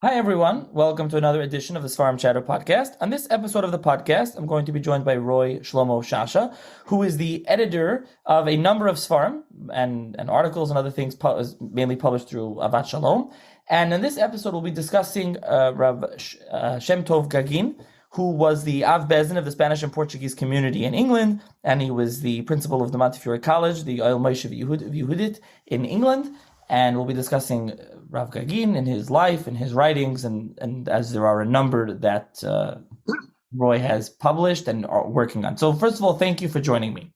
Hi, everyone. Welcome to another edition of the Seforim Chatter podcast. On this episode of the podcast, I'm going to be joined by Roy Shlomo Shasha, who is the editor of a number of Seforim and articles and other things mainly published through Avat Shalom. And in this episode, we'll be discussing Shem Tov Gaguine, who was the Av Bezin of the Spanish and Portuguese community in England, and he was the principal of the Montefiore College, the Oil Moshe of Yehudit in England. And we'll be discussing Rav Gaguine and his life and his writings, and as there are a number that Roy has published and are working on. So first of all, thank you for joining me.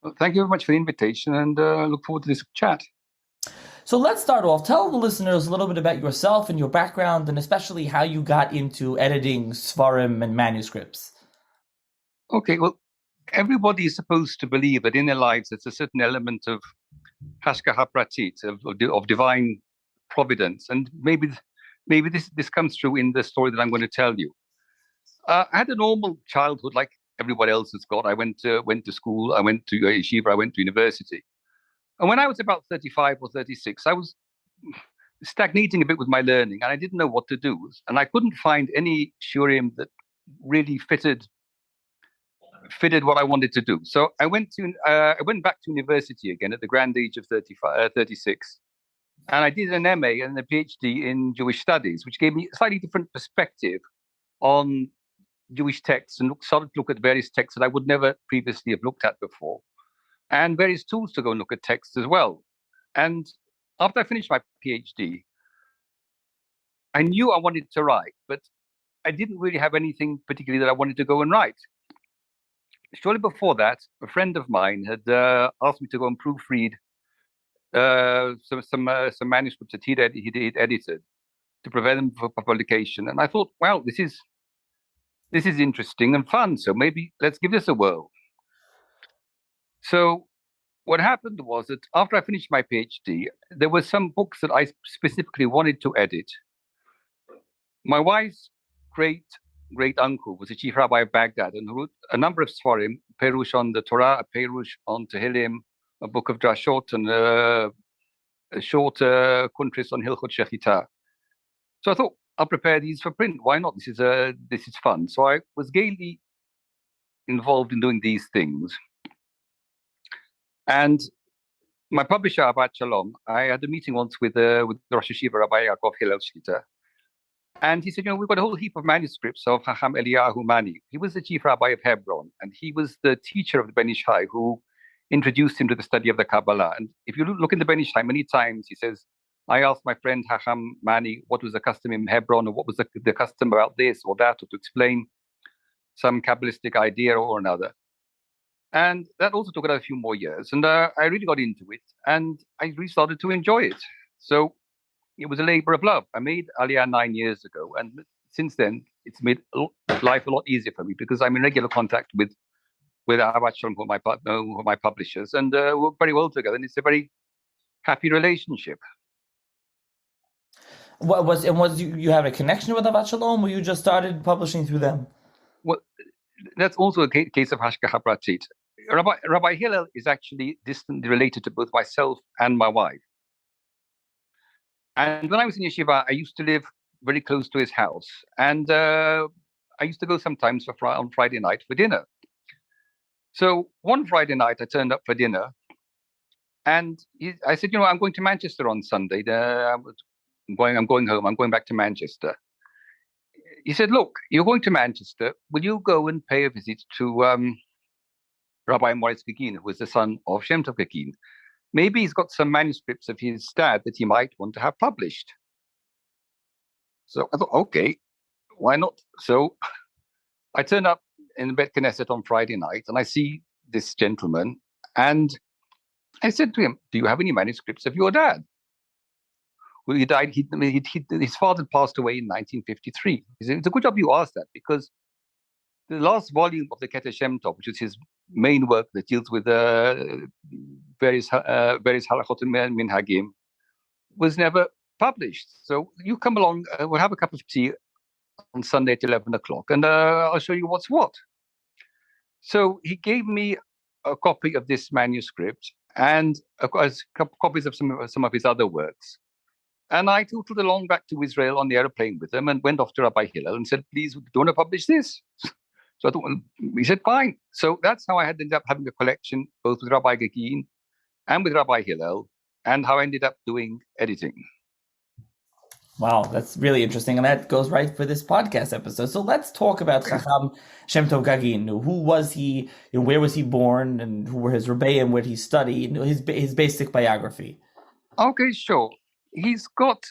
Well, thank you very much for the invitation, and look forward to this chat. So let's start off. Tell the listeners a little bit about yourself and your background, and especially how you got into editing Seforim and manuscripts. Okay, well, everybody is supposed to believe that in their lives there's a certain element of hashgacha pratit, of divine providence, and maybe this comes through in the story that I'm going to tell you. I had a normal childhood like everybody else has got. I went to school, I went to yeshiva, I went to university. And when I was about 35 or 36, I was stagnating a bit with my learning, and I didn't know what to do. And I couldn't find any shurim that really fitted what I wanted to do. So I went back to university again at the grand age of 36. And I did an MA and a PhD in Jewish studies, which gave me a slightly different perspective on Jewish texts, and started to look at various texts that I would never previously have looked at before, and various tools to go and look at texts as well. And after I finished my PhD, I knew I wanted to write, but I didn't really have anything particularly that I wanted to go and write. Shortly before that, a friend of mine had asked me to go and proofread some manuscripts that he'd edited to prepare them for publication. And I thought, well, this is interesting and fun, so maybe let's give this a whirl. So what happened was that after I finished my PhD, there were some books that I specifically wanted to edit. My wife's great uncle was the chief rabbi of Baghdad and wrote a number of Seforim, Perush on the Torah, a Perush on Tehillim, a book of Drashot, and a short kuntris on Hilchot Shechita. So I thought, I'll prepare these for print. Why not? This is fun. So I was gaily involved in doing these things. And my publisher, Avat Shalom, I had a meeting once with the Rosh Hashiva, Rabbi Yaakov Hillel Shlita. And he said, we've got a whole heap of manuscripts of Chacham Eliyahu Mani. He was the chief rabbi of Hebron, and he was the teacher of the Ben Ish Chai who introduced him to the study of the Kabbalah. And if you look in the Ben Ish Chai, many times he says, I asked my friend Chacham Mani what was the custom in Hebron, or what was the custom about this or that, or to explain some Kabbalistic idea or another. And that also took another few more years. And I really got into it, and I really started to enjoy it. So it was a labor of love. I made Aliyah 9 years ago, and since then, it's made life a lot easier for me because I'm in regular contact with Avat Shalom, who are my publishers, and work very well together. And it's a very happy relationship. Was you have a connection with Avat Shalom, or you just started publishing through them? Well, that's also a case of hashgacha pratit. Rabbi Hillel is actually distantly related to both myself and my wife. And when I was in yeshiva, I used to live very close to his house, and I used to go sometimes on Friday night for dinner. So one Friday night, I turned up for dinner, and I said, I'm going to Manchester on Sunday. I'm going home. I'm going back to Manchester. He said, look, you're going to Manchester. Will you go and pay a visit to Rabbi Morris Gaguine, who was the son of Shem Tov Gaguine? Maybe he's got some manuscripts of his dad that he might want to have published. So I thought, okay, why not? So I turned up in the Bet Knesset on Friday night, and I see this gentleman, and I said to him, do you have any manuscripts of your dad? Well, he died. His father passed away in 1953. He said, it's a good job you asked that, because the last volume of the Keter Shem Tov, which is his main work that deals with various halachot and minhagim, was never published. So you come along, we'll have a cup of tea on Sunday at 11 o'clock, and I'll show you what's what. So he gave me a copy of this manuscript and copies of some of his other works. And I tootled along back to Israel on the aeroplane with them and went off to Rabbi Hillel and said, please, do you want to publish this? So I thought, well, he said, fine. So that's how I ended up having a collection, both with Rabbi Gaguine and with Rabbi Hillel, and how I ended up doing editing. Wow, that's really interesting. And that goes right for this podcast episode. So let's talk about Chacham Shemtob Gaguine. Who was he? Where was he born? And who were his rebbeim? Where he studied? His basic biography. Okay, sure. He's got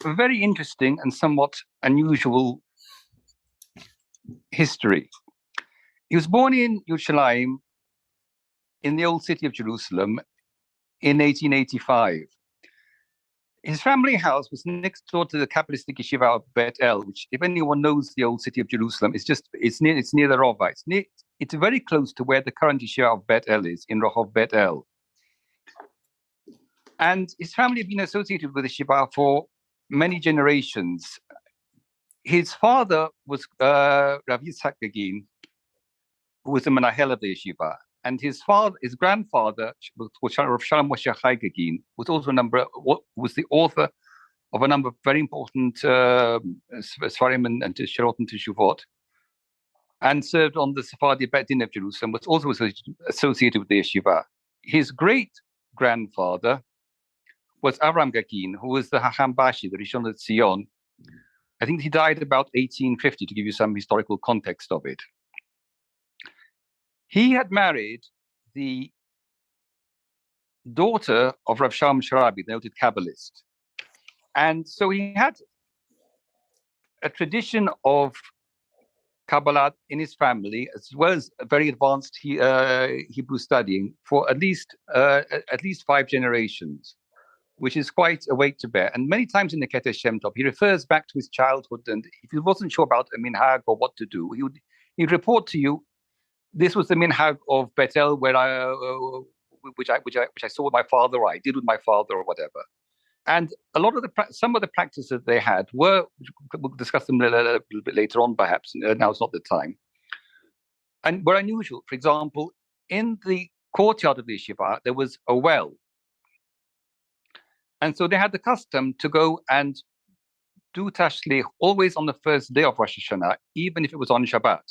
a very interesting and somewhat unusual history. He was born in Yerushalayim, in the old city of Jerusalem, in 1885. His family house was next door to the Kabbalistic yeshiva of Bet El, which, if anyone knows the old city of Jerusalem, it's near the Rova. It's very close to where the current yeshiva of Bet El is, in Rehov Bet El. And his family had been associated with the yeshiva for many generations. His father was Rav Yitzchak Gaguine, who was the menahel of the yeshiva, and his grandfather, Rav Shalom Moshe Chai Gaguine, was also was the author of a number of very important Seforim and Shirot and Teshuvot, and served on the Sephardi Bet Din of Jerusalem, was also associated with the yeshiva. His great grandfather was Avram Gaguine, who was the Chacham Bashi, the Rishon LeZion. I think he died about 1850, to give you some historical context of it. He had married the daughter of Rav Shalom Sharabi, the noted Kabbalist. And so he had a tradition of Kabbalah in his family, as well as a very advanced Hebrew studying for at least 5 generations, which is quite a weight to bear. And many times in the Keter Shem Tov, he refers back to his childhood, and if he wasn't sure about a minhag or what to do, he'd report to you, this was the minhag of Betel, where which I saw with my father, or I did with my father, or whatever. And some of the practices that they had we'll discuss them a little bit later on, perhaps. Now it's not the time. And were unusual. For example, in the courtyard of the yeshiva, there was a well. And so they had the custom to go and do tashlich always on the first day of Rosh Hashanah, even if it was on Shabbat,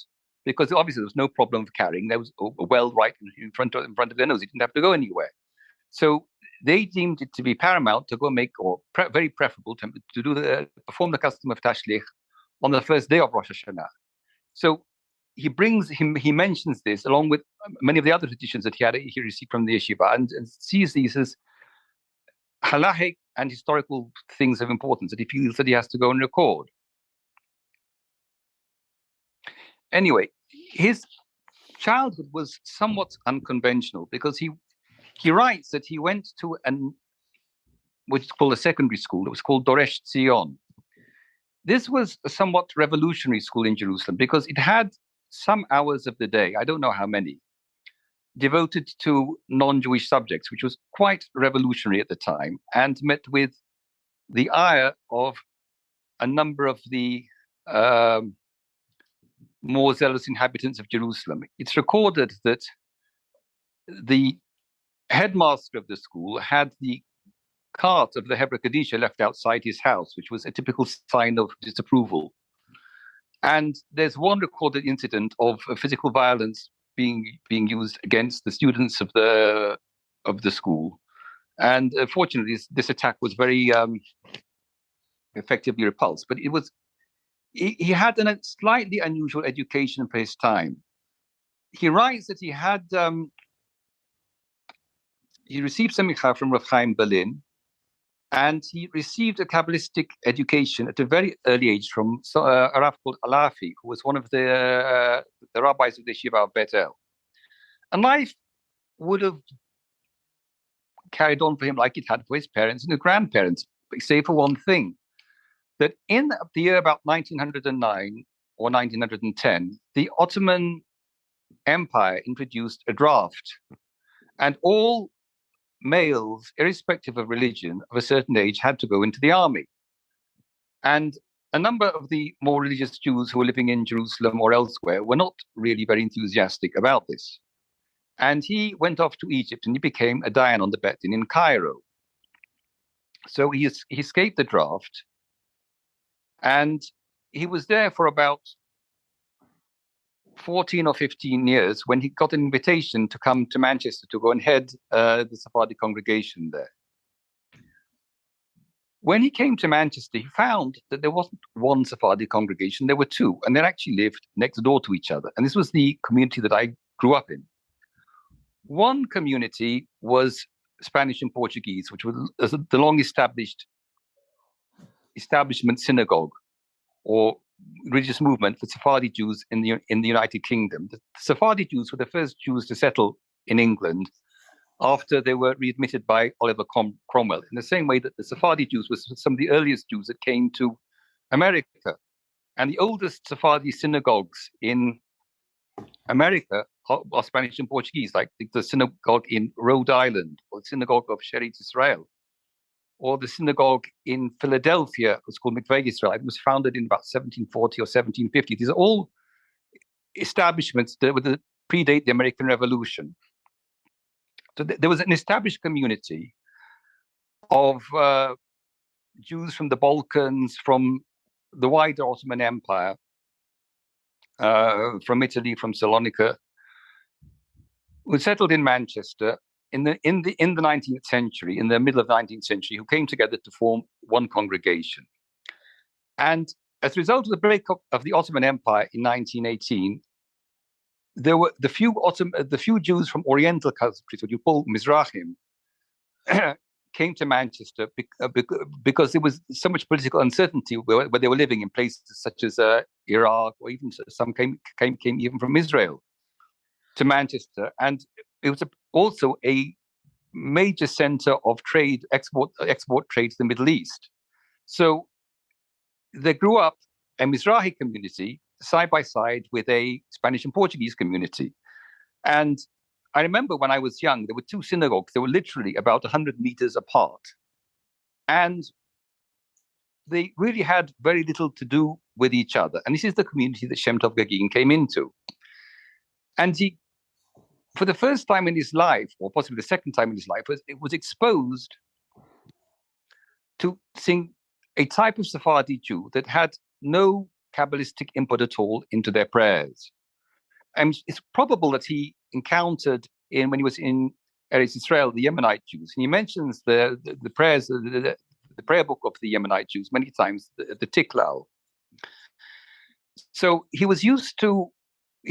because obviously there was no problem of carrying. There was a well right in front of their nose. He didn't have to go anywhere. So they deemed it to be paramount to go make, very preferable to perform the custom of tashlich on the first day of Rosh Hashanah. So he mentions this along with many of the other traditions that he received from the yeshiva, and sees these as halachic and historical things of importance that he feels that he has to go and record. Anyway, his childhood was somewhat unconventional, because he writes that he went to which is called a secondary school. It was called Doresh Tzion. This was a somewhat revolutionary school in Jerusalem, because it had some hours of the day, I don't know how many, devoted to non-Jewish subjects, which was quite revolutionary at the time, and met with the ire of a number of the more zealous inhabitants of Jerusalem. It's recorded that the headmaster of the school had the cart of the Hebra Kadisha left outside his house, which was a typical sign of disapproval. And there's one recorded incident of physical violence being used against the students of the school. And fortunately, this attack was very effectively repulsed. But he had a slightly unusual education for his time. He writes that he received semicha from Rav Chaim Berlin, and he received a Kabbalistic education at a very early age from a Rav called Alafi, who was one of the rabbis of the yeshiva of Bet El. And life would have carried on for him like it had for his parents and his grandparents, save for one thing, that in the year about 1909 or 1910, the Ottoman Empire introduced a draft, and all males, irrespective of religion, of a certain age, had to go into the army. And a number of the more religious Jews who were living in Jerusalem or elsewhere were not really very enthusiastic about this. And he went off to Egypt, and he became a Dayan on the Bet Din in Cairo. So he escaped the draft, and he was there for about 14 or 15 years when he got an invitation to come to Manchester to go and head the Sephardi congregation there. When he came to Manchester, he found that there wasn't one Sephardi congregation, there were two, and they actually lived next door to each other. And this was the community that I grew up in. One community was Spanish and Portuguese, which was the long-established establishment synagogue or religious movement for Sephardi Jews in the United Kingdom. The Sephardi Jews were the first Jews to settle in England after they were readmitted by Oliver Cromwell, in the same way that the Sephardi Jews were some of the earliest Jews that came to America. And the oldest Sephardi synagogues in America are Spanish and Portuguese, like the synagogue in Rhode Island, or the synagogue of Sheretz Israel, or the synagogue in Philadelphia, was called Mikveh Israel. It was founded in about 1740 or 1750. These are all establishments that predate the American Revolution. So there was an established community of Jews from the Balkans, from the wider Ottoman Empire, from Italy, from Salonika, who settled in Manchester in the 19th century, in the middle of the 19th century, who came together to form one congregation. And as a result of the breakup of the Ottoman Empire in 1918, there were the few Jews from Oriental countries, what you call Mizrahim, came to Manchester because there was so much political uncertainty where they were living in places such as Iraq, or even some came even from Israel to Manchester. And it was also a major center of trade, export trade to the Middle East. So there grew up a Mizrahi community side by side with a Spanish and Portuguese community. And I remember when I was young, there were two synagogues. They were literally about 100 meters apart. And they really had very little to do with each other. And this is the community that Shemtob Gaguine came into. And he, for the first time in his life, or possibly the second time in his life, was exposed to seeing a type of Sephardi Jew that had no Kabbalistic input at all into their prayers. And it's probable that he encountered when he was in Eretz Israel, the Yemenite Jews. And he mentions the prayers, the prayer book of the Yemenite Jews many times, the Tiklal. So he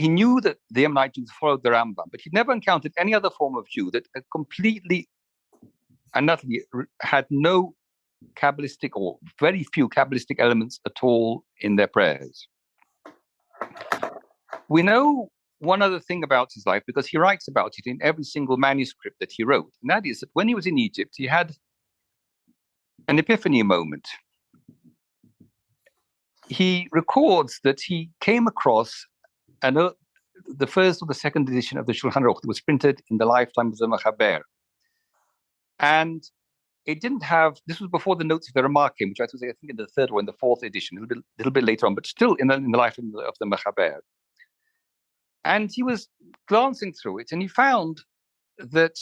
knew that the Yemenite Jews followed the Rambam, but he'd never encountered any other form of Jew that completely and utterly had no Kabbalistic, or very few Kabbalistic elements at all in their prayers. We know one other thing about his life because he writes about it in every single manuscript that he wrote, and that is that when he was in Egypt, he had an epiphany moment. He records that he came across the first or the second edition of the Shulchan Aruch that was printed in the lifetime of the Mechaber. And it didn't have, this was before the notes of the Remarkim, which I think in the third or in the fourth edition, a little bit later on, but still in the lifetime of the Mechaber. And he was glancing through it, and he found that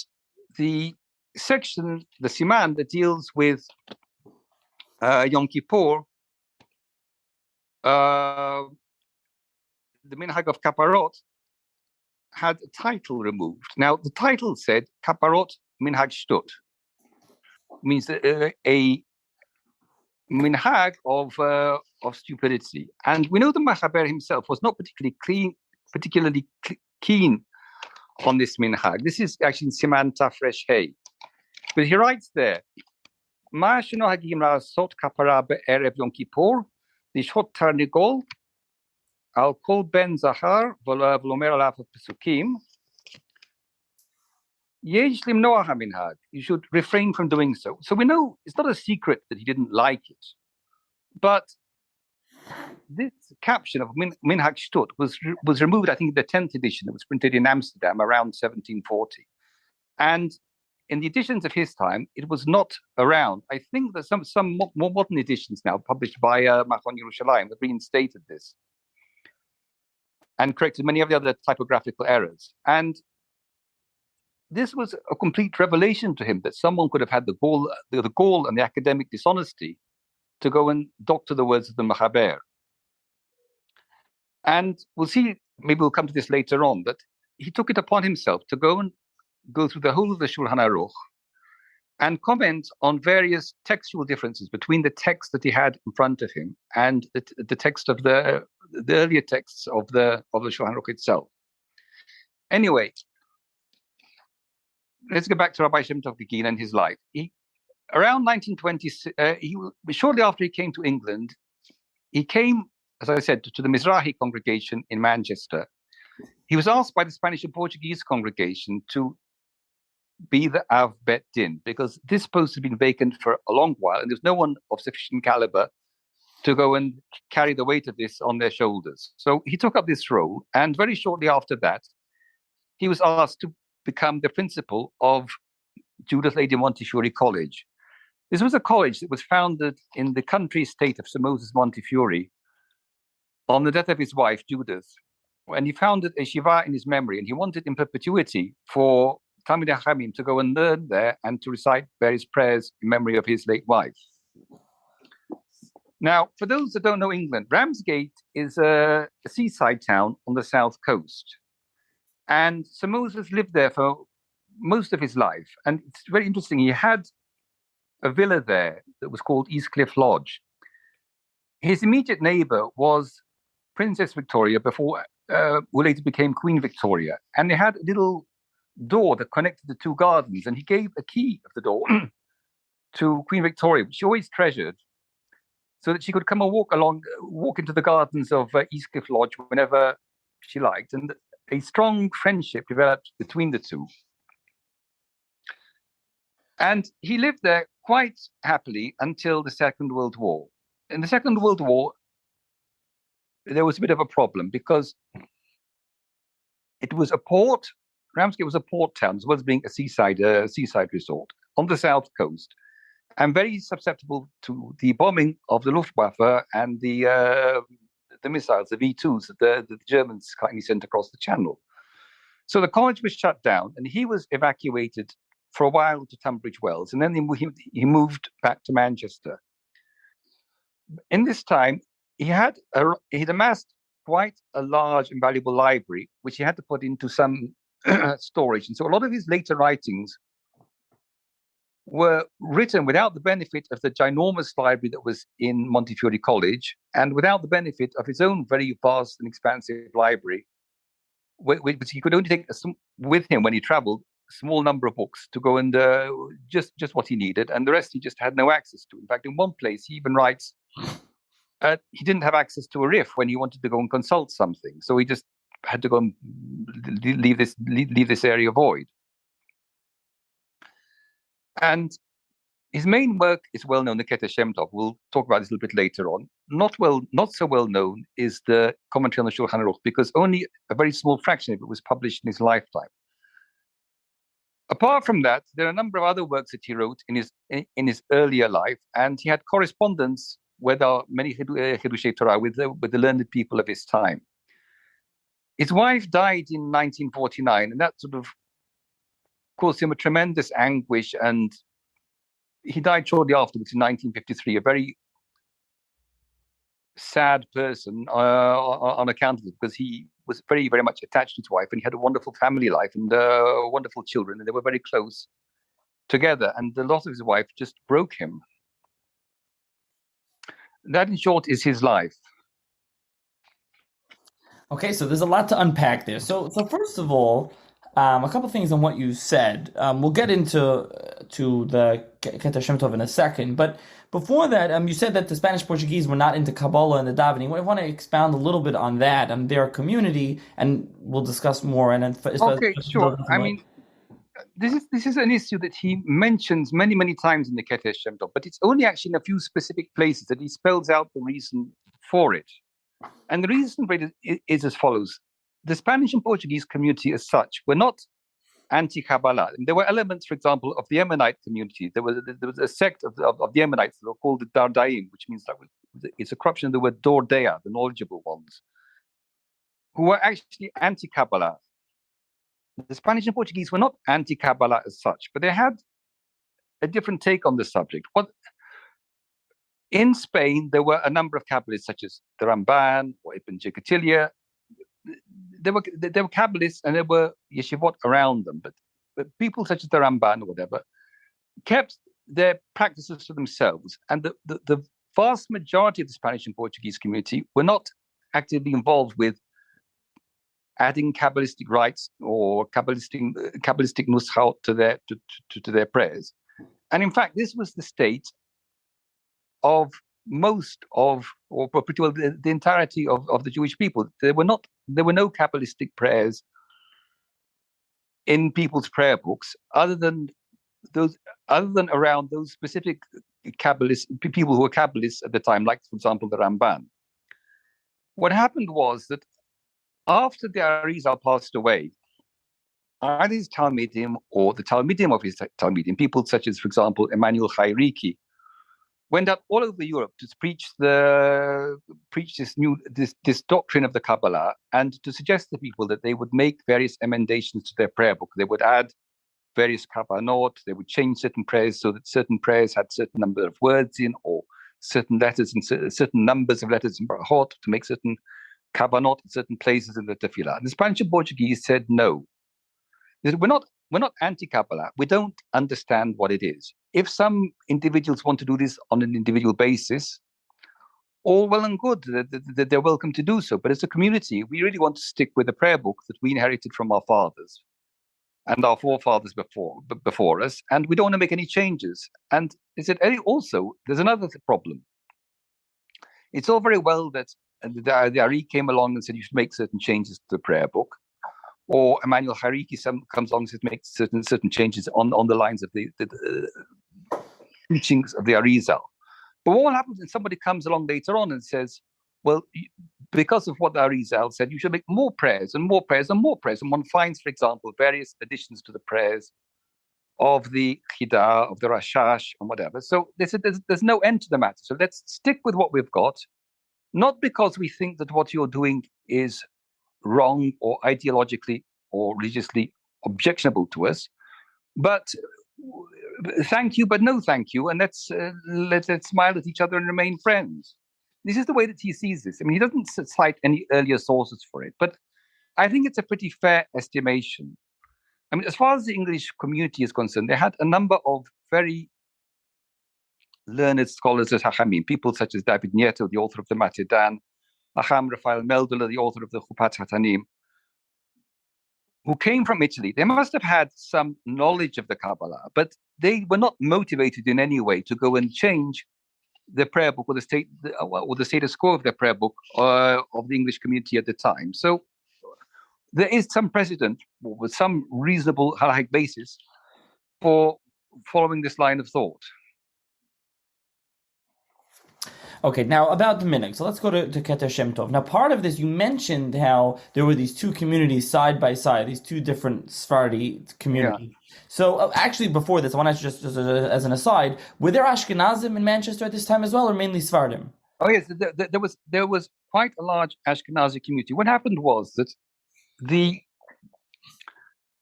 the section, the Siman, that deals with Yom Kippur, the minhag of Kaparot, had a title removed. Now, the title said Kaparot minhag shtut, means a minhag of stupidity. And we know the Mechaber himself was not particularly keen on this minhag. This is actually in Siman Tafresh Hey. But he writes there, Ma shenogim la'asot kapara be'erev Yom Kippur, lishhot tarnigol al kol ben zachar v'lomer alav pesukim, yesh limnoah haminhag. You should refrain from doing so. So we know it's not a secret that he didn't like it. But this caption of minhag shtut was removed, I think, in the 10th edition. It was printed in Amsterdam around 1740. And in the editions of his time, it was not around. I think that some more modern editions now, published by Machon Yerushalayim, have reinstated this and corrected many of the other typographical errors. And this was a complete revelation to him that someone could have had the gall and the academic dishonesty to go and doctor the words of the Mechaber. And we'll see, maybe we'll come to this later on, that he took it upon himself to go through the whole of the Shulchan Aruch and comment on various textual differences between the text that he had in front of him and the text of the earlier texts of the Shulchan Aruch itself. Anyway, let's go back to Rabbi Shemtob Gaguine and his life. Around 1920, shortly after he came to England, he came, as I said, to the Mizrahi congregation in Manchester. He was asked by the Spanish and Portuguese congregation to be the Av Bet Din, because this post had been vacant for a long while, and there's no one of sufficient caliber to go and carry the weight of this on their shoulders. So he took up this role, and very shortly after that, he was asked to become the principal of Judith Lady Montefiore College. This was a college that was founded in the country estate of Sir Moses Montefiore on the death of his wife, Judith. And he founded a shiva in his memory, and he wanted in perpetuity for Talmidei Chachamim to go and learn there and to recite various prayers in memory of his late wife. Now, for those that don't know England, Ramsgate is a seaside town on the south coast. And Sir Moses lived there for most of his life. And it's very interesting. He had a villa there that was called Eastcliff Lodge. His immediate neighbor was Princess Victoria, who later became Queen Victoria. And they had a little door that connected the two gardens. And he gave a key of the door to Queen Victoria, which she always treasured, so that she could come and walk into the gardens of Eastcliff Lodge whenever she liked. And a strong friendship developed between the two. And he lived there quite happily until the Second World War. In the Second World War, there was a bit of a problem because it was a port. Ramsgate was a port town, as well as being a seaside resort on the south coast, and very susceptible to the bombing of the Luftwaffe and the missiles, the V2s that the Germans kindly sent across the channel. So the college was shut down, and he was evacuated for a while to Tunbridge Wells, and then he moved back to Manchester. In this time, he'd amassed quite a large and valuable library, which he had to put into some storage. And so a lot of his later writings were written without the benefit of the ginormous library that was in Montefiore College, and without the benefit of his own very vast and expansive library, which he could only take with him when he traveled, a small number of books to go and just what he needed, and the rest he just had no access to. In fact, in one place, he even writes he didn't have access to a riff when he wanted to go and consult something, so he just had to go and leave this area void. And his main work is well known, the Keter Shem Tov. We'll talk about this a little bit later on. Not so well known is the commentary on the Shulchan Aruch, because only a very small fraction of it was published in his lifetime. Apart from that, there are a number of other works that he wrote in his earlier life, and he had correspondence with many Chidushei Torah with the learned people of his time. His wife died in 1949, and that sort of caused him a tremendous anguish, and he died shortly afterwards in 1953, a very sad person on account of it, because he was very, very much attached to his wife, and he had a wonderful family life and wonderful children, and they were very close together, and the loss of his wife just broke him. That, in short, is his life. Okay, so there's a lot to unpack there. So first of all, a couple things on what you said. We'll get into the Keter Shem Tov in a second, but before that, you said that the Spanish Portuguese were not into Kabbalah and the davening. I want to expound a little bit on that and their community, and we'll discuss more. And then, okay, sure. I mean, this is an issue that he mentions many, many times in the Keter Shem Tov, but it's only actually in a few specific places that he spells out the reason for it. And the reason for it is as follows. The Spanish and Portuguese community as such were not anti-Kabbalah. There were elements, for example, of the Yemenite community. There was a sect of the Yemenites that were called the Dardaim, which means that it's a corruption of the word Dordea, the knowledgeable ones, who were actually anti-Kabbalah. the Spanish and Portuguese were not anti-Kabbalah as such, but they had a different take on the subject. In Spain, there were a number of Kabbalists, such as the Ramban or Ibn Jekatilia. There were Kabbalists and there were yeshivot around them, but people such as the Ramban or whatever kept their practices to themselves. And the vast majority of the Spanish and Portuguese community were not actively involved with adding Kabbalistic rites or Kabbalistic nuschot to their prayers. And in fact, this was the state of most of, or pretty well the entirety of the Jewish people. There were no Kabbalistic prayers in people's prayer books, other than around those specific Kabbalists, people who were Kabbalists at the time, like, for example, the Ramban. What happened was that after the Arizal passed away, either his Talmidim or the Talmidim of his Talmidim, people such as, for example, Emmanuel Chayriki, went out all over Europe to preach this doctrine of the Kabbalah, and to suggest to people that they would make various emendations to their prayer book. They would add various kavanot, they would change certain prayers so that certain prayers had certain number of words in, or certain letters and certain numbers of letters in brachot, to make certain kavanot in certain places in the tefillah. The Spanish and Portuguese said no. They said, we're not anti-Kabbalah. We don't understand what it is. If some individuals want to do this on an individual basis, all well and good, that they're welcome to do so. But as a community, we really want to stick with the prayer book that we inherited from our fathers and our forefathers before us, and we don't want to make any changes. And they said, also, there's another problem. It's all very well that the Ari came along and said you should make certain changes to the prayer book, or Emmanuel Hariki comes along and says make certain changes on the lines of the teachings of the Arizal. But what happens when somebody comes along later on and says, well, because of what the Arizal said, you should make more prayers and more prayers and more prayers. And one finds, for example, various additions to the prayers of the Chidah, of the Rashash, and whatever. So they said there's no end to the matter. So let's stick with what we've got, not because we think that what you're doing is wrong or ideologically or religiously objectionable to us, but thank you, but no thank you, and let's smile at each other and remain friends. This is the way that he sees this. I mean, he doesn't cite any earlier sources for it, but I think it's a pretty fair estimation. I mean, as far as the English community is concerned, they had a number of very learned scholars as Chachamim, people such as David Nieto, the author of the Matedan, Acham Raphael Meldola, the author of the Chupat Hatanim, who came from Italy. They must have had some knowledge of the Kabbalah, but they were not motivated in any way to go and change the prayer book or the status quo of the prayer book of the English community at the time. So there is some precedent with some reasonable halachic basis for following this line of thought. Okay, now about the minhag. So let's go to Keter Shem Tov. Now, part of this, you mentioned how there were these two communities side by side, these two different Sephardi communities. Yeah. So actually, before this, I want to just as an aside, were there Ashkenazim in Manchester at this time as well, or mainly Sephardim? Oh yes, there was quite a large Ashkenazi community. What happened was that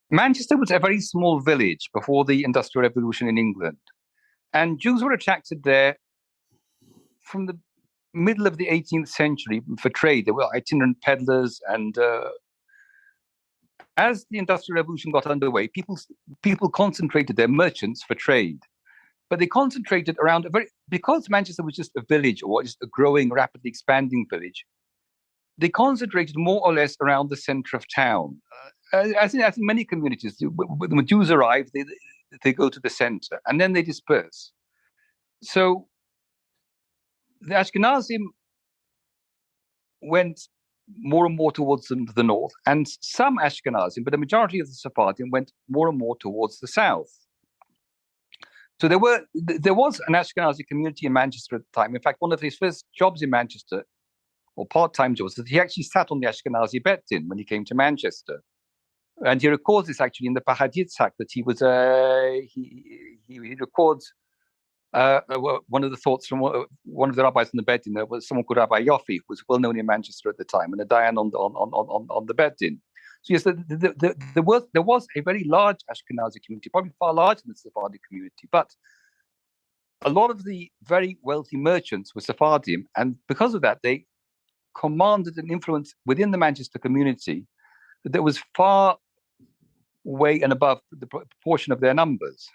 Manchester was a very small village before the Industrial Revolution in England, and Jews were attracted there from the middle of the 18th century for trade. There were itinerant peddlers, and as the Industrial Revolution got underway, people concentrated their merchants for trade. But they concentrated around because Manchester was just a village, or just a growing, rapidly expanding village, they concentrated more or less around the center of town. As in many communities, when Jews arrive, they go to the center, and then they disperse. So the Ashkenazim went more and more towards the north, and some Ashkenazim, but the majority of the Sephardim, went more and more towards the south. So there was an Ashkenazi community in Manchester at the time. In fact, one of his first jobs in Manchester, or part-time jobs, that he actually sat on the Ashkenazi Bet Din when he came to Manchester. And he records this actually in the Pachad Yitzchak, that he was he records one of the thoughts from one of the rabbis in the Bet Din. There was someone called Rabbi Yofi, who was well known in Manchester at the time, and a dayan on the Bet Din. So yes, there was a very large Ashkenazi community, probably far larger than the Sephardi community, but a lot of the very wealthy merchants were Sephardim, and because of that, they commanded an influence within the Manchester community that was far way and above the proportion of their numbers.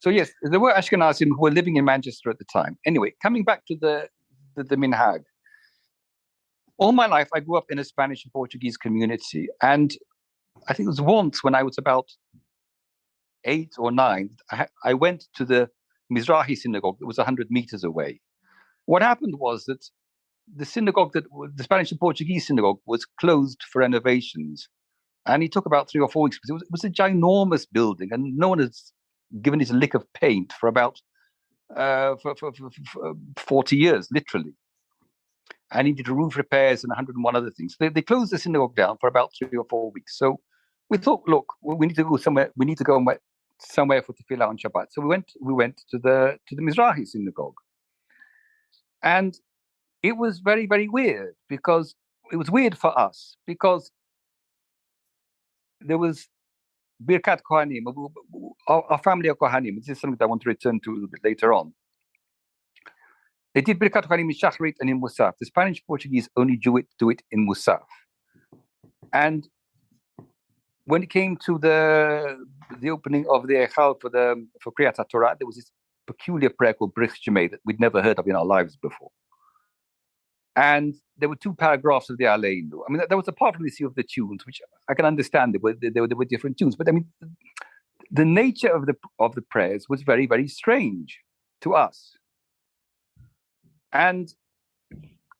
So yes, there were Ashkenazim who were living in Manchester at the time. Anyway, coming back to the minhag. All my life, I grew up in a Spanish and Portuguese community, and I think it was once when I was about 8 or 9, I went to the Mizrahi synagogue that was 100 meters away. What happened was that the synagogue, the Spanish and Portuguese synagogue, was closed for renovations, and it took about 3 or 4 weeks because it was a ginormous building, and no one has given it a lick of paint for about for 40 years, literally. I needed roof repairs and 101 other things. They closed the synagogue down for about 3 or 4 weeks. So we thought, look, we need to go somewhere. We need to go somewhere for tefillah on Shabbat. So we went to the Mizrahi synagogue, and it was very, very weird because it was weird for us because there was Birkat Kohanim. Our family of Kohanim. This is something that I want to return to a little bit later on. They did Birkat Kohanim in Shachrit and in Musaf. The Spanish Portuguese only do it in Musaf. And when it came to the opening of the Echal for Kriyat HaTorah, there was this peculiar prayer called Brich Shemay that we'd never heard of in our lives before. And there were 2 paragraphs of the Aleinu. I mean, that was apart from the issue of the tunes, which I can understand. There were different tunes, but I mean, the nature of the prayers was very, very strange to us. And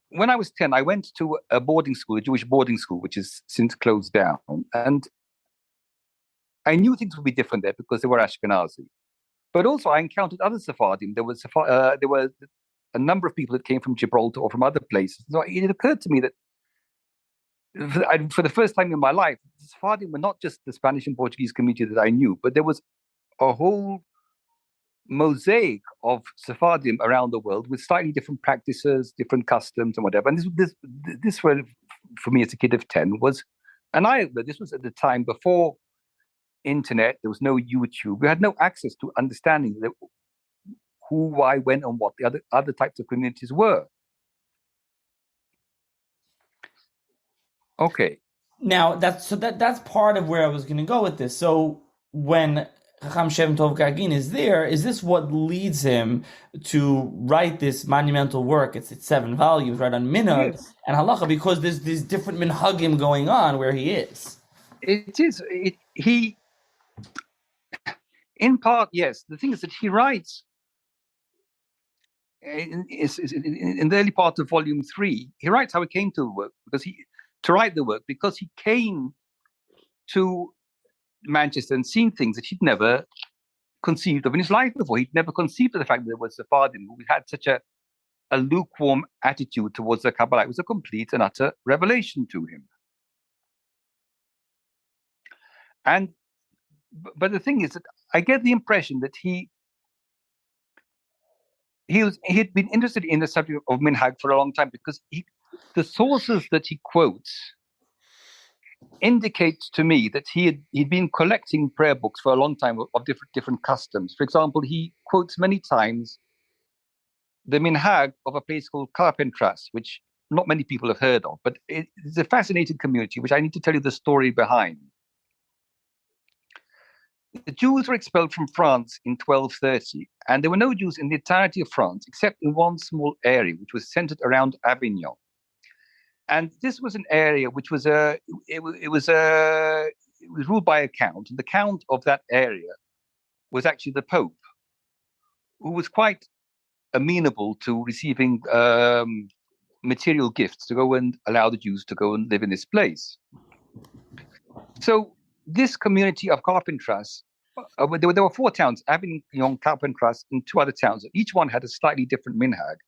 when I was 10, I went to a boarding school, a Jewish boarding school, which is since closed down. And I knew things would be different there because they were Ashkenazi. But also I encountered other Sephardim. There were a number of people that came from Gibraltar or from other places. So it occurred to me that for the first time in my life, the Sephardim were not just the Spanish and Portuguese community that I knew, but there was a whole mosaic of Sephardim around the world with slightly different practices, different customs, and whatever. And this for me as a kid of 10 was an eye-opener. This was at the time before internet. There was no YouTube. We had no access to understanding who, why, when, and what the other types of communities were. Okay. Now that's part of where I was going to go with this. So when Chacham Shemtob Gaguine is there, is this what leads him to write this monumental work? It's 7 volumes, right, on minhag and halacha, because there's these different minhagim going on where he is. It is. He, in part, yes. The thing is that he writes in the early part of volume 3. He writes how he came to write the work because he came to Manchester and seen things that he'd never conceived of in his life before. He'd never conceived of the fact that there was Sephardim who had such a lukewarm attitude towards the Kabbalah. It was a complete and utter revelation to him. But the thing is that I get the impression that he had been interested in the subject of minhag for a long time because the sources that he quotes indicates to me that he'd been collecting prayer books for a long time of different customs. For example, he quotes many times the minhag of a place called Carpentras, which not many people have heard of, but it's a fascinating community, which I need to tell you the story behind. The Jews were expelled from France in 1230, and there were no Jews in the entirety of France except in one small area, which was centered around Avignon. And this was an area which was ruled by a count, and the count of that area was actually the Pope, who was quite amenable to receiving material gifts to go and allow the Jews to go and live in this place. So this community of Carpentras, there were 4 towns, Avignon, Carpentras, and 2 other towns. Each one had a slightly different minhag.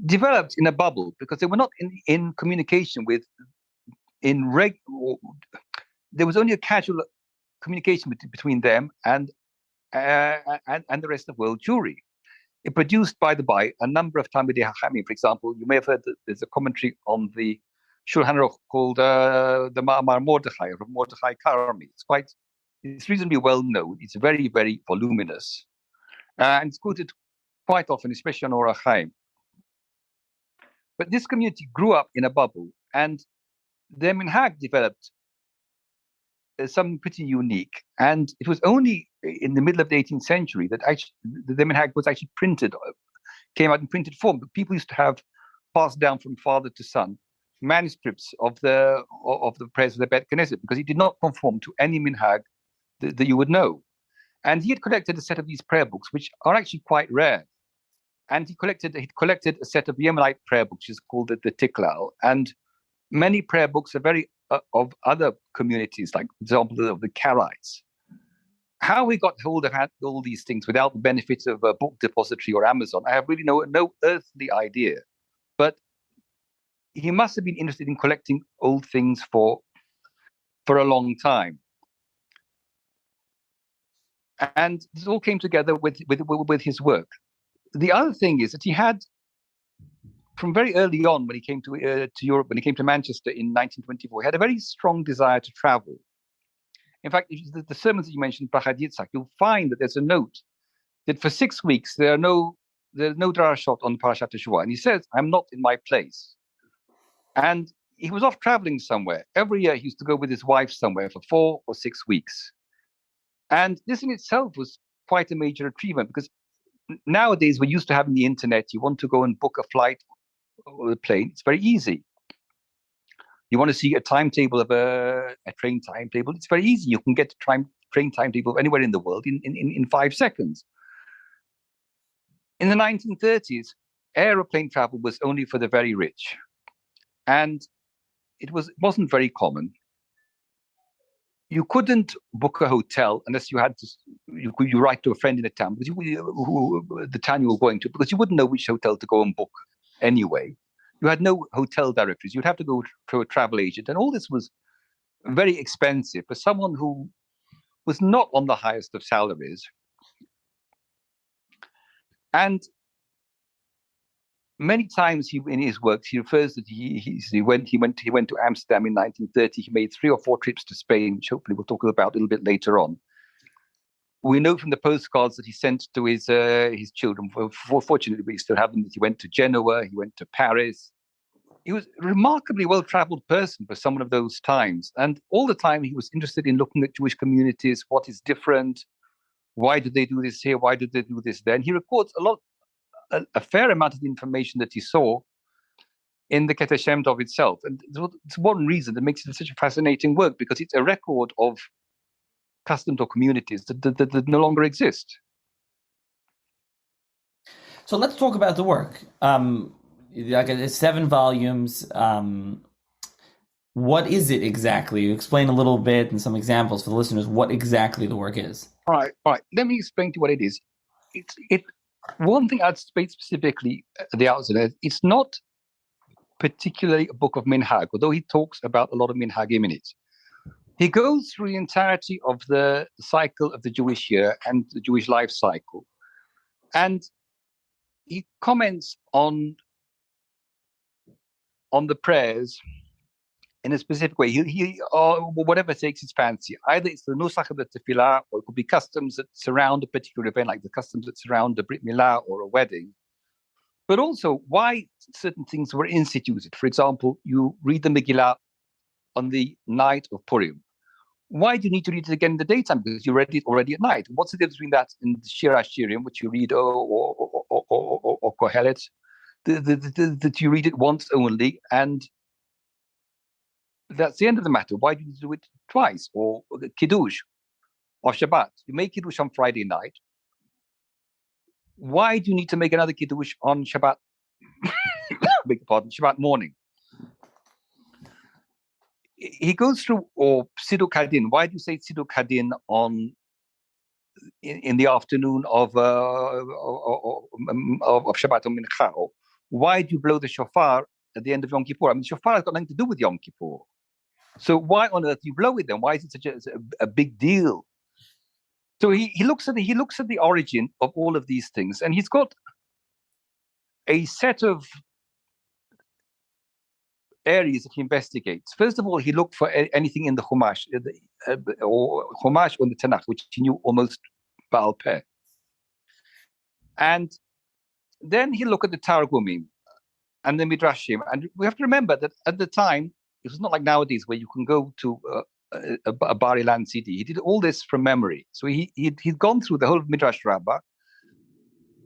Developed in a bubble because they were not in communication with, there was only a casual communication between them and the rest of world Jewry. It produced, by the by, a number of Talmidei Chachamim. For example, you may have heard that there's a commentary on the Shulchan Aruch called the Ma'amar Mordechai, of Mordechai Karmi. It's reasonably well known. It's very, very voluminous. And it's quoted quite often, especially on Orach Chaim. But this community grew up in a bubble, and their minhag developed something pretty unique. And it was only in the middle of the 18th century that actually the minhag was actually printed, came out in printed form. But people used to have passed down from father to son manuscripts of the prayers of the Bet Knesset, because it did not conform to any minhag that you would know. And he had collected a set of these prayer books, which are actually quite rare. And he collected a set of Yemenite prayer books, which is called the Tiklal. And many prayer books are very of other communities, like, for example, of the Karaites. How we got hold of all these things without the benefit of a book depository or Amazon, I have really no earthly idea. But he must have been interested in collecting old things for a long time. And this all came together with his work. The other thing is that he had, from very early on, when he came to Europe, when he came to Manchester in 1924, he had a very strong desire to travel. In fact, the sermons that you mentioned, Pachad Yitzchak, you'll find that there's a note that for 6 weeks there's no drashot on Parashat Teshuvah, and he says, "I'm not in my place." And he was off traveling somewhere. Every year he used to go with his wife somewhere for 4 or 6 weeks. And this in itself was quite a major achievement, because nowadays we're used to having the internet. You want to go and book a flight or a plane, it's very easy. You want to see a timetable of a train timetable, it's very easy. You can get a train timetable anywhere in the world in 5 seconds. In the 1930s, aeroplane travel was only for the very rich. And it wasn't very common. You couldn't book a hotel unless you had to. You write to a friend in a town, because the town you were going to, because you wouldn't know which hotel to go and book anyway. You had no hotel directories. You'd have to go to a travel agent, and all this was very expensive for someone who was not on the highest of salaries. And many times in his works, he refers that he went to Amsterdam in 1930. He made 3 or 4 trips to Spain, which hopefully we'll talk about a little bit later on. We know from the postcards that he sent to his children. Fortunately, we still have them. That he went to Genoa, he went to Paris. He was a remarkably well-traveled person for someone of those times, and all the time he was interested in looking at Jewish communities. What is different? Why did they do this here? Why did they do this there? And he records a fair amount of the information that he saw in the Keter Shem Tov itself. And it's one reason that makes it such a fascinating work, because it's a record of customs or communities that no longer exist. So let's talk about the work. Like it's 7 volumes. What is it exactly? You explain a little bit and some examples for the listeners what exactly the work is. All right. Let me explain to you what it is. One thing I'd state specifically at the outset, it's not particularly a book of minhag, although he talks about a lot of minhagim in it. He goes through the entirety of the cycle of the Jewish year and the Jewish life cycle. And he comments on the prayers in a specific way. He whatever takes his fancy. Either it's the nusach of the tefillah, or it could be customs that surround a particular event, like the customs that surround a brit milah or a wedding. But also why certain things were instituted. For example, you read the Megillah on the night of Purim. Why do you need to read it again in the daytime? Because you read it already at night. What's the difference between that and the Shir HaShirim, which you read, or Kohelet, that you read it once only, and that's the end of the matter? Why do you do it twice? Or the Kiddush or Shabbat? You make Kiddush on Friday night. Why do you need to make another Kiddush on Shabbat? Beg your pardon, Shabbat morning. He goes through, or Siduk Hadin. Why do you say Siduk Hadin in the afternoon of Shabbat or Mincha? Why do you blow the shofar at the end of Yom Kippur? I mean, shofar has got nothing to do with Yom Kippur. So why on earth do you blow it then? Why is it such a big deal? So he looks at the origin of all of these things, and he's got a set of areas that he investigates. First of all, he looked for anything in the Chumash, or Chumash or the Tanakh, which he knew almost Baal Peh. And then he looked at the Targumim and the Midrashim. And we have to remember that at the time, it was not like nowadays where you can go to a Bari Land CD. He did all this from memory. So he'd gone through the whole of Midrash Rabbah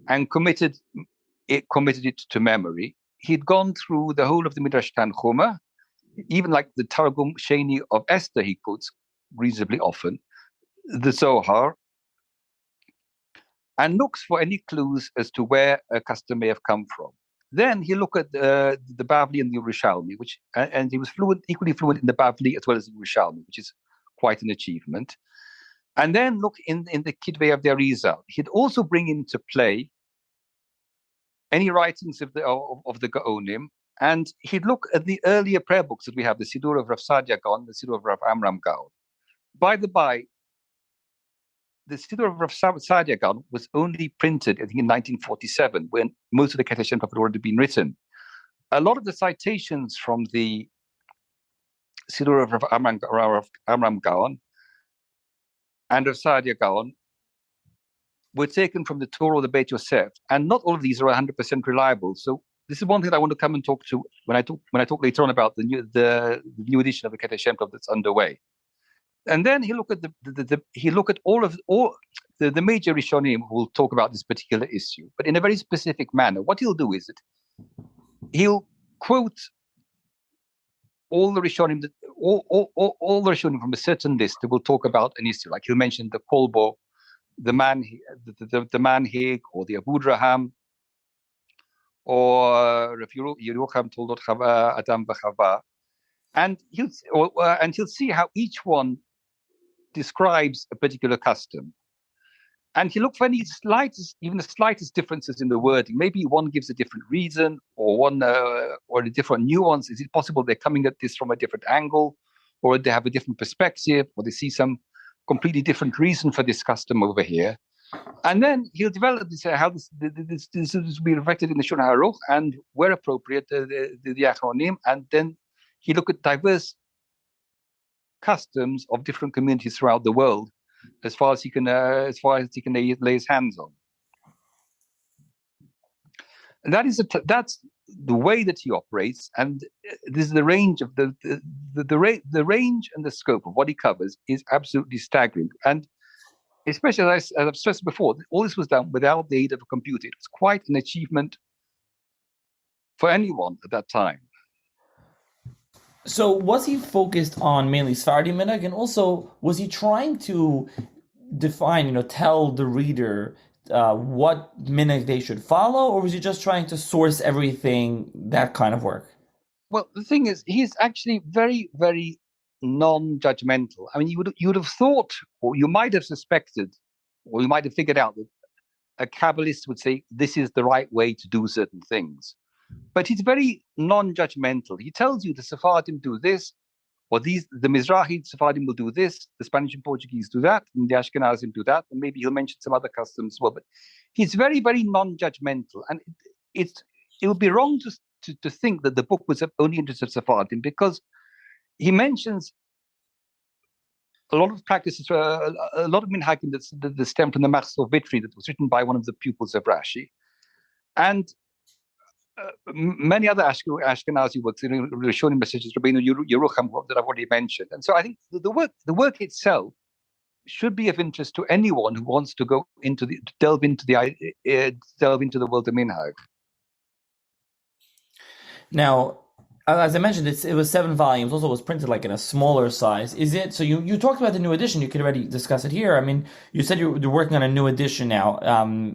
and committed it to memory. He'd gone through the whole of the Midrash Tanchuma, even like the Targum Sheni of Esther he quotes reasonably often, the Zohar, and looks for any clues as to where a custom may have come from. Then he looked at the Bavli and the Yerushalmi, and he was equally fluent in the Bavli as well as the Yerushalmi, which is quite an achievement. And then look in the Kitvei of the Arizal. He'd also bring into play any writings of the Gaonim, and he'd look at the earlier prayer books that we have, the Siddur of Rav Sadia Gaon, the Siddur of Rav Amram Gaon. By the by, the Siddur of Rav Sadia Gaon was only printed, I think, in 1947, when most of the Keter Shem Tov had already been written. A lot of the citations from the Siddur of Rav Amram Gaon and Rav Sadia Gaon were taken from the Torah or the Beit Yosef, and not all of these are 100% reliable. So this is one thing I want to come and talk to when I talk later on about the new edition of the Keter Shem Tov that's underway. And then he look at all the major Rishonim who will talk about this particular issue, but in a very specific manner. What he'll do is that he'll quote all the Rishonim all the Rishonim from a certain list that will talk about an issue. Like he'll mention the Kolbo, the Manhig, or the Abudraham, or Rav Yerucham Toldot Adam V'Chava, and he'll see how each one describes a particular custom, and he'll look for any even the slightest differences in the wording. Maybe one gives a different reason, or a different nuance. Is it possible they're coming at this from a different angle, or they have a different perspective, or they see some completely different reason for this custom over here? And then he'll develop this, how this will be reflected in the Shulchan Aruch, and where appropriate, the Achronim, and then he look at diverse customs of different communities throughout the world, as far as he can lay his hands on. And that's the way that he operates, and this is the range of the range and the scope of what he covers is absolutely staggering. And especially as I've stressed before, all this was done without the aid of a computer. It was quite an achievement for anyone at that time. So was he focused on mainly Sephardi minhag, and also was he trying to define, tell the reader what minhag they should follow, or was he just trying to source everything, that kind of work? Well, the thing is, he's actually very, very non-judgmental. I mean, you would have thought, or you might have suspected, or you might have figured out that a Kabbalist would say this is the right way to do certain things. But he's very non-judgmental. He tells you the Sephardim do this, or the Mizrahi Sephardim will do this, the Spanish and Portuguese do that, and the Ashkenazim do that, and maybe he'll mention some other customs as well. But he's very, very non-judgmental, and it would be wrong to think that the book was only interested in Sephardim, because he mentions a lot of practices, a lot of minhagim that stem from the Machzor Vitri that was written by one of the pupils of Rashi, and many other Ashkenazi works, Rishonim messages, Rabbeinu Yerucham, that I've already mentioned. And so I think the work itself should be of interest to anyone who wants to go delve into the world of minhag. Now, as I mentioned, it was 7 volumes. Also, it was printed like in a smaller size. Is it? So you talked about the new edition. You could already discuss it here. I mean, you said you're working on a new edition now.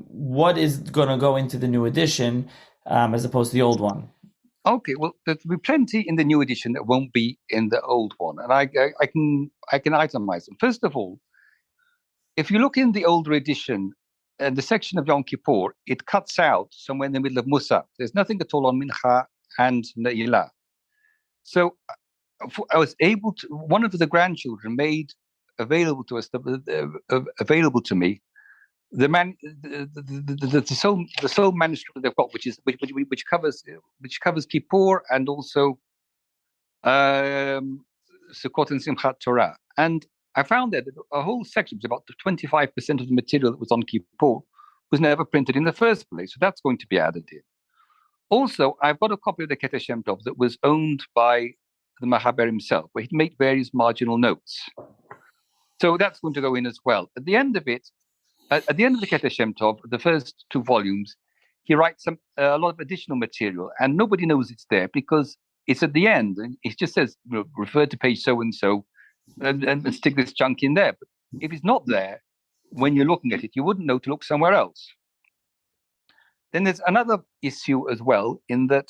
What is going to go into the new edition as opposed to the old one? Okay, well, there'll be plenty in the new edition that won't be in the old one, and I can itemize them. First of all, if you look in the older edition, the section of Yom Kippur, it cuts out somewhere in the middle of Musaf. There's nothing at all on Mincha and Ne'ilah. So I was able to, one of the grandchildren made available to us, available to me, the sole manuscript they've got, which covers Kippur and also Sukkot and Simchat Torah. And I found that a whole section, about 25% of the material that was on Kippur, was never printed in the first place. So that's going to be added in. Also, I've got a copy of the Keter Shem Tov that was owned by the Mahaber himself, where he made various marginal notes. So that's going to go in as well. At the end of it, at the end of the Keter Shem Tov, the first two volumes, he writes a lot of additional material, and nobody knows it's there because it's at the end. And it just says, refer to page so-and-so, and stick this chunk in there. But if it's not there, when you're looking at it, you wouldn't know to look somewhere else. Then there's another issue as well, in that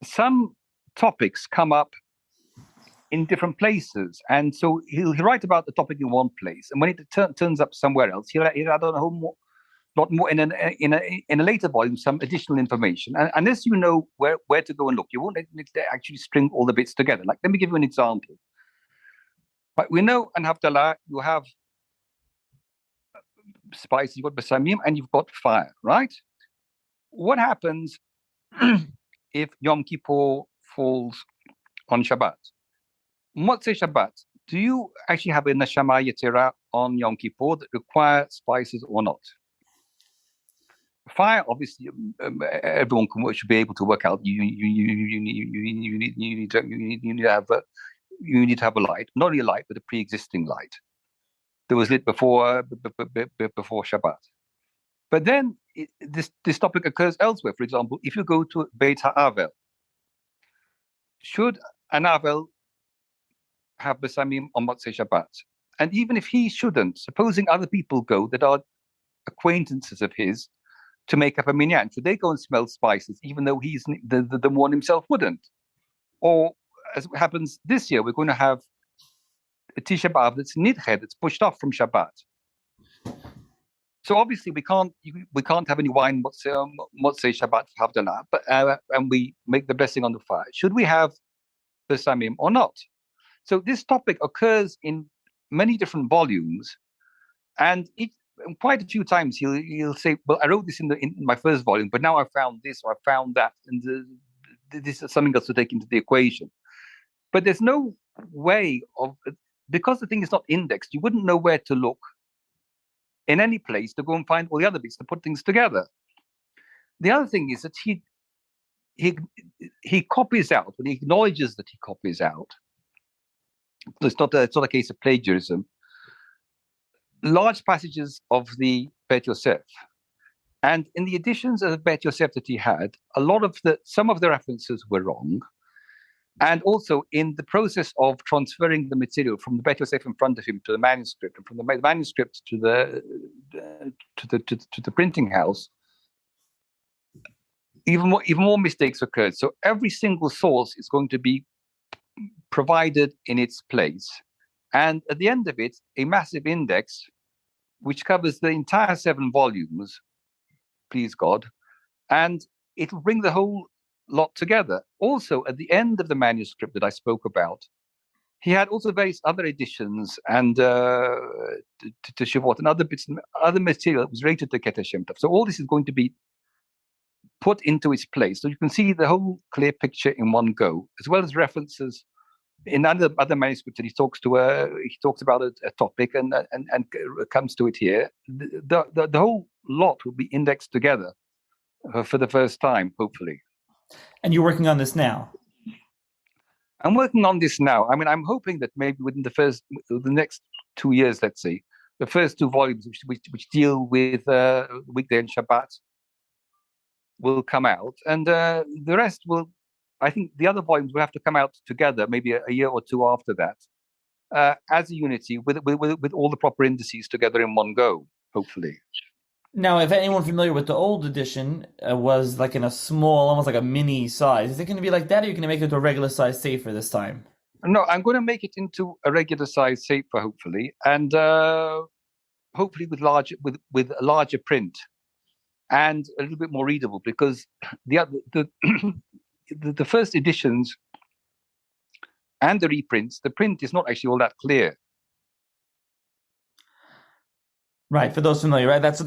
some topics come up in different places. And so he'll write about the topic in one place, and when it turns up somewhere else, he'll add on a whole lot more in a later volume, some additional information. And unless you know where to go and look, you won't actually string all the bits together. Like, let me give you an example. But we know in Havdalah you have spice, you've got basamim, and you've got fire, right? What happens if Yom Kippur falls on Shabbat? Motzei Shabbat, do you actually have a neshama yetira on Yom Kippur that require spices or not? Fire, obviously, everyone should be able to work out. You need to have a light, not only a light, but a pre-existing light that was lit before Shabbat. But then this topic occurs elsewhere. For example, if you go to Beit HaAvel, should an Avel have Besamim on Motzei Shabbat? And even if he shouldn't, supposing other people go that are acquaintances of his to make up a minyan, should they go and smell spices, even though he's the one himself wouldn't? Or, as happens this year, we're going to have a Tisha B'Av that's nidched, that's pushed off from Shabbat. So obviously we can't have any wine Motzei Shabbat for Havdalah, but and we make the blessing on the fire. Should we have the Samim or not? So this topic occurs in many different volumes, and quite a few times he'll say, "Well, I wrote this in my first volume, but now I found this or I found that, and this is something else to take into the equation." But there's no way of, because the thing is not indexed, you wouldn't know where to look in any place to go and find all the other bits to put things together. The other thing is that he copies out, when he acknowledges that he copies out. It's not a case of plagiarism. Large passages of the Bet Yosef, and in the editions of the Bet Yosef that he had, some of the references were wrong. And also in the process of transferring the material from the Bet Yosef in front of him to the manuscript, and from the manuscript to the printing house, even more mistakes occurred. So every single source is going to be provided in its place, and at the end of it, a massive index which covers the entire 7 volumes, please God, and it'll bring the whole lot together. Also, at the end of the manuscript that I spoke about, he had also various other editions and to Shavuot and other bits, other material that was related to Keter Shem Tov. So all this is going to be put into its place, so you can see the whole clear picture in one go, as well as references in other manuscripts that he talks about a topic and comes to it here. The whole lot will be indexed together for the first time, hopefully. And you're working on this now? I'm working on this now. I mean, I'm hoping that maybe within the next 2 years, let's say, the first 2 volumes which deal with weekday and Shabbat will come out, and the rest will. I think the other volumes will have to come out together, maybe a year or 2 after that, as a unity with all the proper indices together in one go, hopefully. Now, if anyone familiar with the old edition was like in a small, almost like a mini size, is it going to be like that, or are you going to make it into a regular size Sefer this time? No, I'm going to make it into a regular size Sefer, hopefully, and hopefully with a larger print and a little bit more readable, because the first editions and the reprints, the print is not actually all that clear. Right, for those familiar, right? That's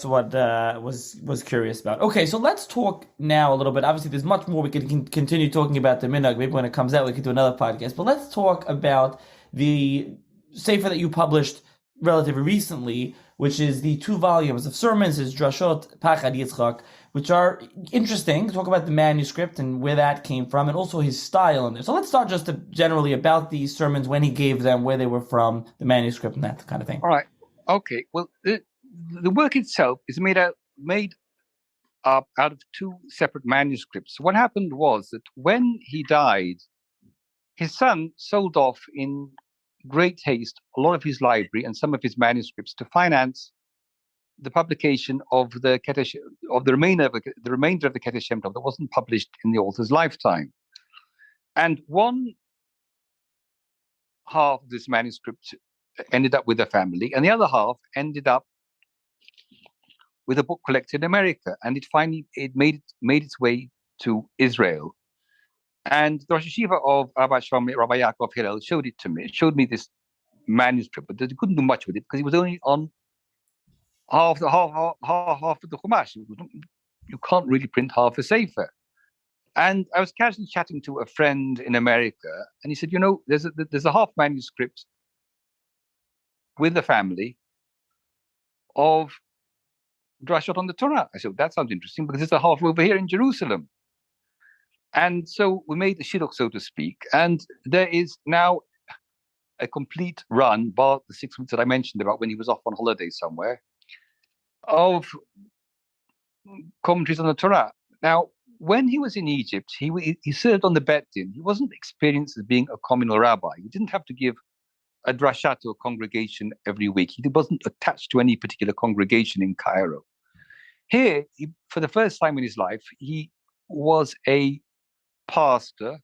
what was curious about. Okay, so let's talk now a little bit. Obviously, there's much more we could continue talking about the minhag. Maybe when it comes out, we could do another podcast. But let's talk about the sefer that you published relatively recently, which is the 2 volumes of sermons, is Drashot Pachad Yitzchak, which are interesting. Talk about the manuscript and where that came from, and also his style in there. So let's start just generally about these sermons, when he gave them, where they were from, the manuscript, and that kind of thing. All right. Okay. Well, the work itself is made up out of 2 separate manuscripts. What happened was that when he died, his son sold off in great haste a lot of his library and some of his manuscripts to finance the publication of the remainder of the Keter Shem Tov that wasn't published in the author's lifetime. And one half of this manuscript ended up with the family, and the other half ended up with a book collected in America, and it made its way to Israel. And the Rosh Yeshiva of Rabbi Yaakov Hillel showed me this manuscript, but they couldn't do much with it because it was only on half of the Chumash. You can't really print half a Sefer. And I was casually chatting to a friend in America, and he said, there's a half manuscript with the family of Drashot on the Torah. I said, that sounds interesting because there's a half over here in Jerusalem. And so we made the shidduch, so to speak, and there is now a complete run, bar the 6 weeks that I mentioned about when he was off on holiday somewhere, of commentaries on the Torah. Now, when he was in Egypt, he served on the Bet Din. He wasn't experienced as being a communal rabbi. He didn't have to give a drasha to a congregation every week. He wasn't attached to any particular congregation in Cairo. Here, for the first time in his life, he was a pastor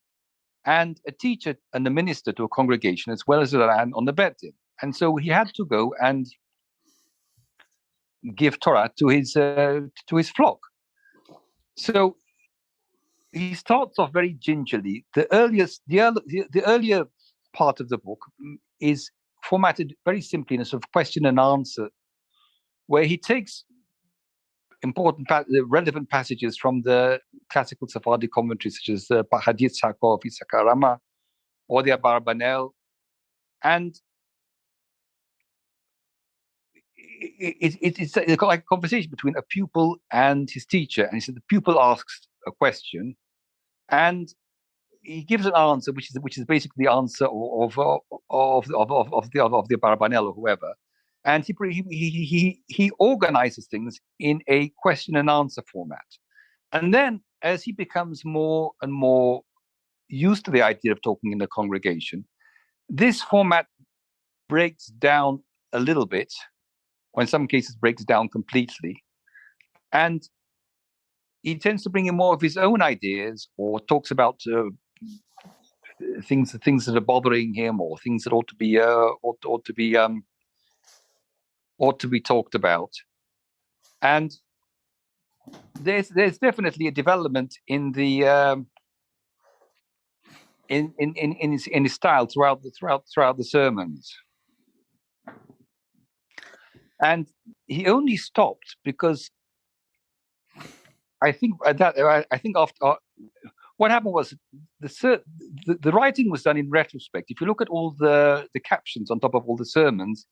and a teacher and a minister to a congregation, as well as a man on the Bet Din. And so he had to go and give Torah to his flock. So he starts off very gingerly. The earlier part of the book is formatted very simply in a sort of question and answer, where he takes relevant passages from the classical Sephardic commentaries, such as the Pachad Yitzchak of Yitzhak Rama or the Abarbanel, and it's like a conversation between a pupil and his teacher. And he said the pupil asks a question, and he gives an answer, which is basically the answer of the Abarbanel or whoever. And he organizes things in a question and answer format. And then as he becomes more and more used to the idea of talking in the congregation, this format breaks down a little bit, or in some cases breaks down completely. And he tends to bring in more of his own ideas, or talks about things that are bothering him, or things that ought to be talked about. And there's definitely a development in the in his style throughout the sermons. And he only stopped because I think after what happened was the writing was done in retrospect. If you look at all the captions on top of all the sermons,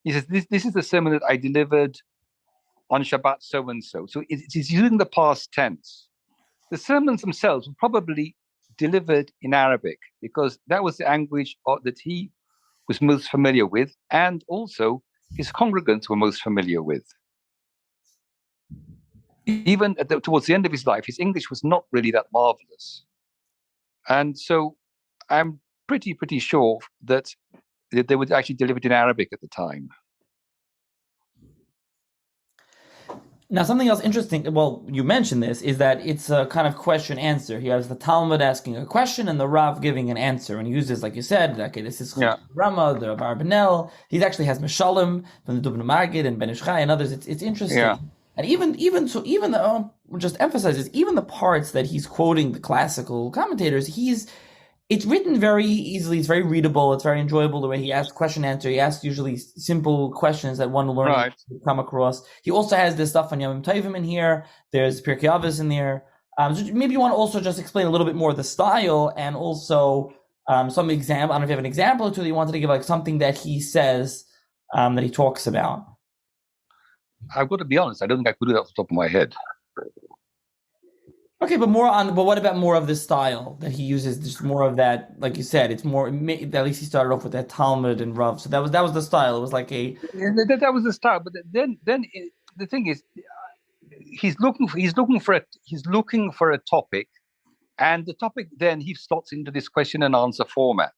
he says, this is the sermon that I delivered on Shabbat so and so. So it is using the past tense. The sermons themselves were probably delivered in Arabic because that was the language that he was most familiar with, and also his congregants were most familiar with. Even towards the end of his life, his English was not really that marvelous. And so I'm pretty sure that they were actually delivered in Arabic at the time. Now, something else interesting, well, you mentioned this, is that it's a kind of question-answer. He has the Talmud asking a question and the Rav giving an answer. And he uses, like you said, okay, this is Rama, the Barbanel. He actually has Meshalim from the Dubno Maggid and Ben Ish Chai and others. It's interesting. Yeah. And even the just emphasizes, even the parts that he's quoting the classical commentators, he's It's written very easily. It's very readable. It's very enjoyable the way he asks question answer. He asks usually simple questions that one learner Right. come across. He also has this stuff on Yom Tovim in here. There's Pirkei Avos in there. So maybe you want to also just explain a little bit more of the style and also some example. I don't know if you have an example or two that you wanted to give, like something that he says that he talks about. I've got to be honest. I don't think I could do that off the top of my head. Okay, but what about more of the style that he uses? Just more of that, like you said, it's more. At least he started off with that Talmud and Rav, so that was the style. It was like a That was the style. But then the thing is, he's looking for a topic, and the topic then he slots into this question and answer format.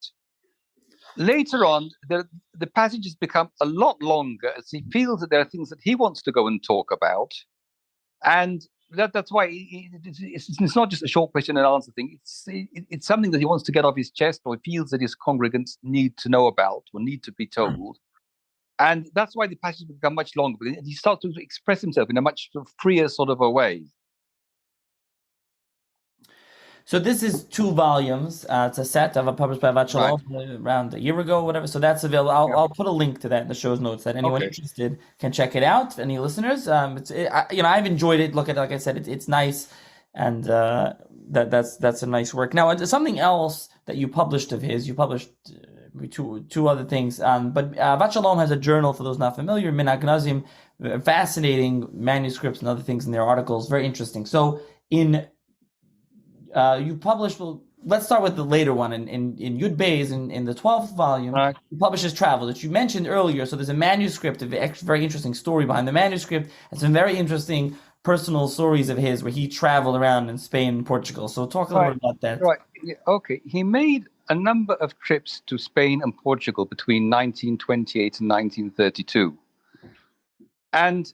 Later on, the passages become a lot longer as he feels that there are things that he wants to go and talk about, and that's why it's not just a short question and answer thing. It's something that he wants to get off his chest, or he feels that his congregants need to know about or need to be told. And that's why the passages become much longer, because he starts to express himself in a much freer sort of a way. So this is 2 volumes. It's a set of published by Avad Shalom around a year ago, or whatever. So that's available. I'll put a link to that in the show's notes that anyone interested can check it out. Any listeners? I've enjoyed it. Like I said, it's nice, and that's a nice work. Now, something else that you published of his. You published two other things. But Avad Shalom has a journal for those not familiar. minhagim, fascinating manuscripts and other things in their articles. Very interesting. So you published. Well, let's start with the later one in Yud Beis in the 12th volume. Right. You published his travel that you mentioned earlier. So there's a manuscript, a very interesting story behind the manuscript, and some very interesting personal stories of his where he traveled around in Spain and Portugal. So talk a little bit about that. Right. Yeah, okay. He made a number of trips to Spain and Portugal between 1928 and 1932, and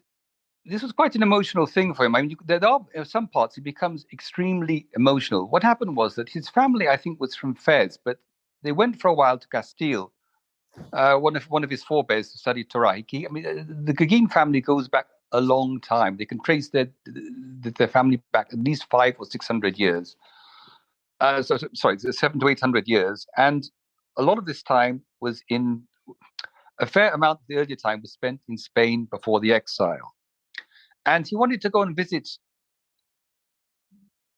this was quite an emotional thing for him. I mean, there are some parts he becomes extremely emotional. What happened was that his family, I think, was from Fez, but they went for a while to Castile. One of his forebears to study Torah. The Gaguine family goes back a long time. They can trace their family back at least 500 or 600 years. Sorry, 700 to 800 years, and a lot of this time was in a fair amount of the earlier time was spent in Spain before the exile. And he wanted to go and visit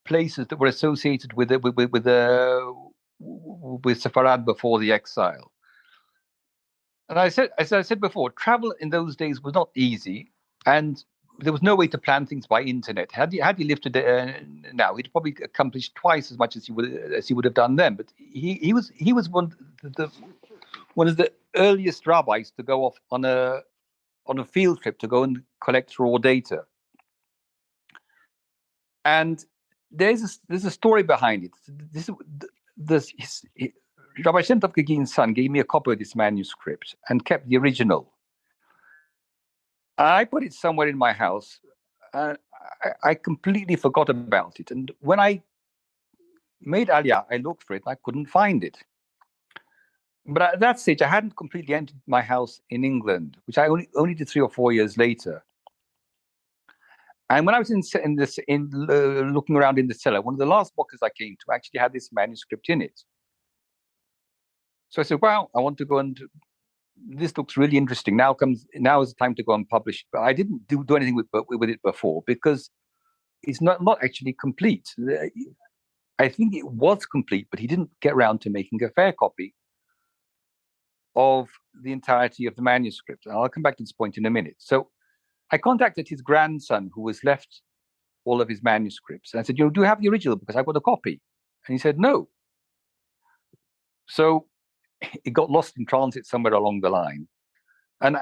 places that were associated with Sefarad before the exile. And as I said before, travel in those days was not easy, and there was no way to plan things by internet. Had he lived today now, he'd probably accomplished twice as much as he would have done then. But he was one of the earliest rabbis to go off on a field trip to go and collect raw data. And there's a story behind it. Rabbi Shemtob Gaguine's son gave me a copy of this manuscript and kept the original. I put it somewhere in my house. I completely forgot about it. And when I made Aliyah, I looked for it and I couldn't find it. But at that stage, I hadn't completely entered my house in England, which I only did 3 or 4 years later. And when I was looking around in the cellar, one of the last boxes I came to actually had this manuscript in it. So I said, "Wow, I want to go and this looks really interesting. Now is the time to go and publish." But I didn't do anything with it before because it's not actually complete. I think it was complete, but he didn't get around to making a fair copy of the entirety of the manuscript. And I'll come back to this point in a minute. So I contacted his grandson, who was left all of his manuscripts. And I said, "Do you have the original? Because I've got a copy." And he said, "No." So it got lost in transit somewhere along the line. And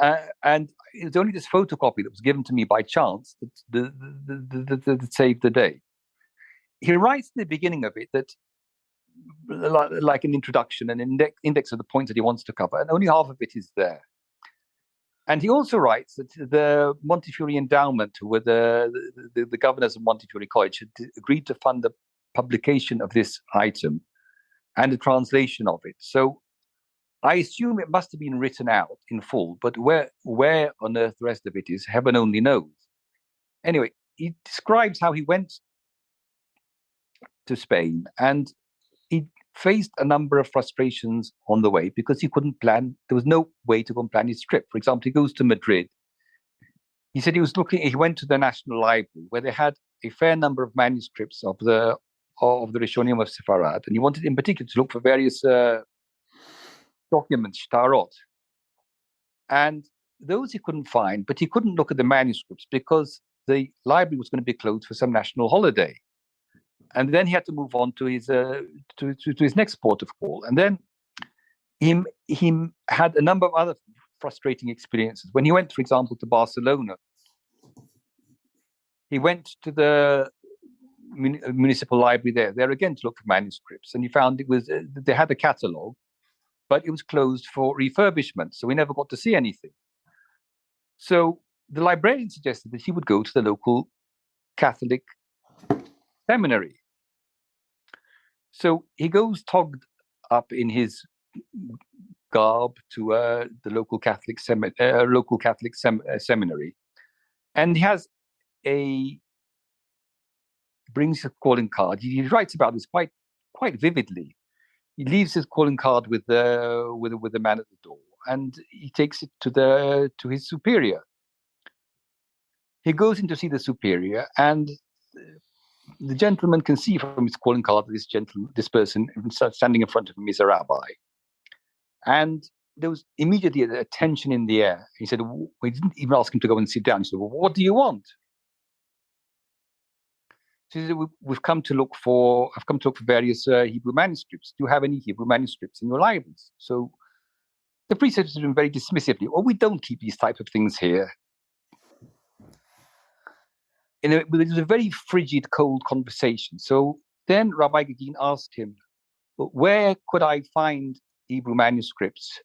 it was only this photocopy that was given to me by chance that saved the day. He writes in the beginning of it that, like an introduction, an index of the points that he wants to cover, and only half of it is there. And he also writes that the Montefiore Endowment, who were the governors of Montefiore College, had agreed to fund the publication of this item and a translation of it. So I assume it must have been written out in full, but where on earth the rest of it is, heaven only knows. Anyway, he describes how he went to Spain, and faced a number of frustrations on the way because he couldn't plan. There was no way to go and plan his trip. For example, he goes to Madrid. He said he went to the National Library where they had a fair number of manuscripts of the Rishonim of Sefarad, and he wanted in particular to look for various documents, shtarot. And those he couldn't find, but he couldn't look at the manuscripts because the library was going to be closed for some national holiday. And then he had to move on to his next port of call. And then he had a number of other frustrating experiences. When he went, for example, to Barcelona, he went to the municipal library there again to look for manuscripts, and he found they had a catalogue, but it was closed for refurbishment, so we never got to see anything. So the librarian suggested that he would go to the local Catholic seminary. So he goes togged up in his garb to the local Catholic seminary, and he has brings his calling card. He writes about this quite vividly. He leaves his calling card with the man at the door, and he takes it to his superior. He goes in to see the superior, and the gentleman can see from his calling card that this person standing in front of him is a rabbi. And there was immediately a tension in the air. He said, we didn't even ask him to go and sit down. He said, well, what do you want? So he said, I've come to look for various Hebrew manuscripts. Do you have any Hebrew manuscripts in your libraries? So the priest said to him very dismissively, well, we don't keep these type of things here. It was a very frigid, cold conversation. So then Rabbi Gaguine asked him, well, where could I find Hebrew manuscripts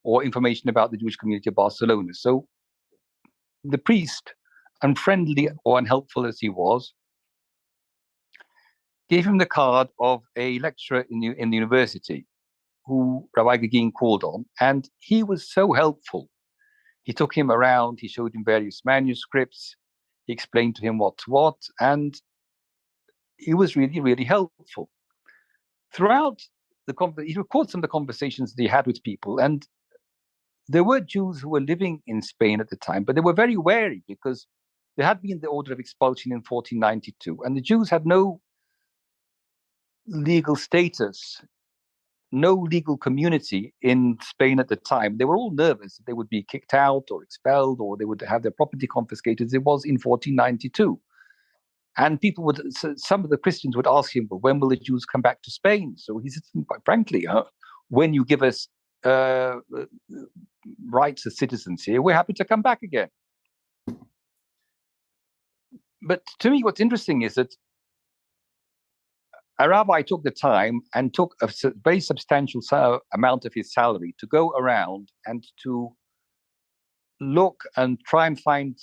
or information about the Jewish community of Barcelona? So the priest, unfriendly or unhelpful as he was, gave him the card of a lecturer in the university who Rabbi Gaguine called on, and he was so helpful. He took him around, he showed him various manuscripts, he explained to him what's what, and he was really, really helpful. Throughout he records some of the conversations that he had with people, and there were Jews who were living in Spain at the time, but they were very wary because there had been the order of expulsion in 1492, and the Jews had no legal status, no legal community in Spain at the time. They were all nervous that they would be kicked out or expelled, or they would have their property confiscated, as it was in 1492. And some of the Christians would ask him, well, when will the Jews come back to Spain? So he said, quite frankly, when you give us rights as citizens here, we're happy to come back again. But to me, what's interesting is that a rabbi took the time and took a very substantial amount of his salary to go around and to look and try and find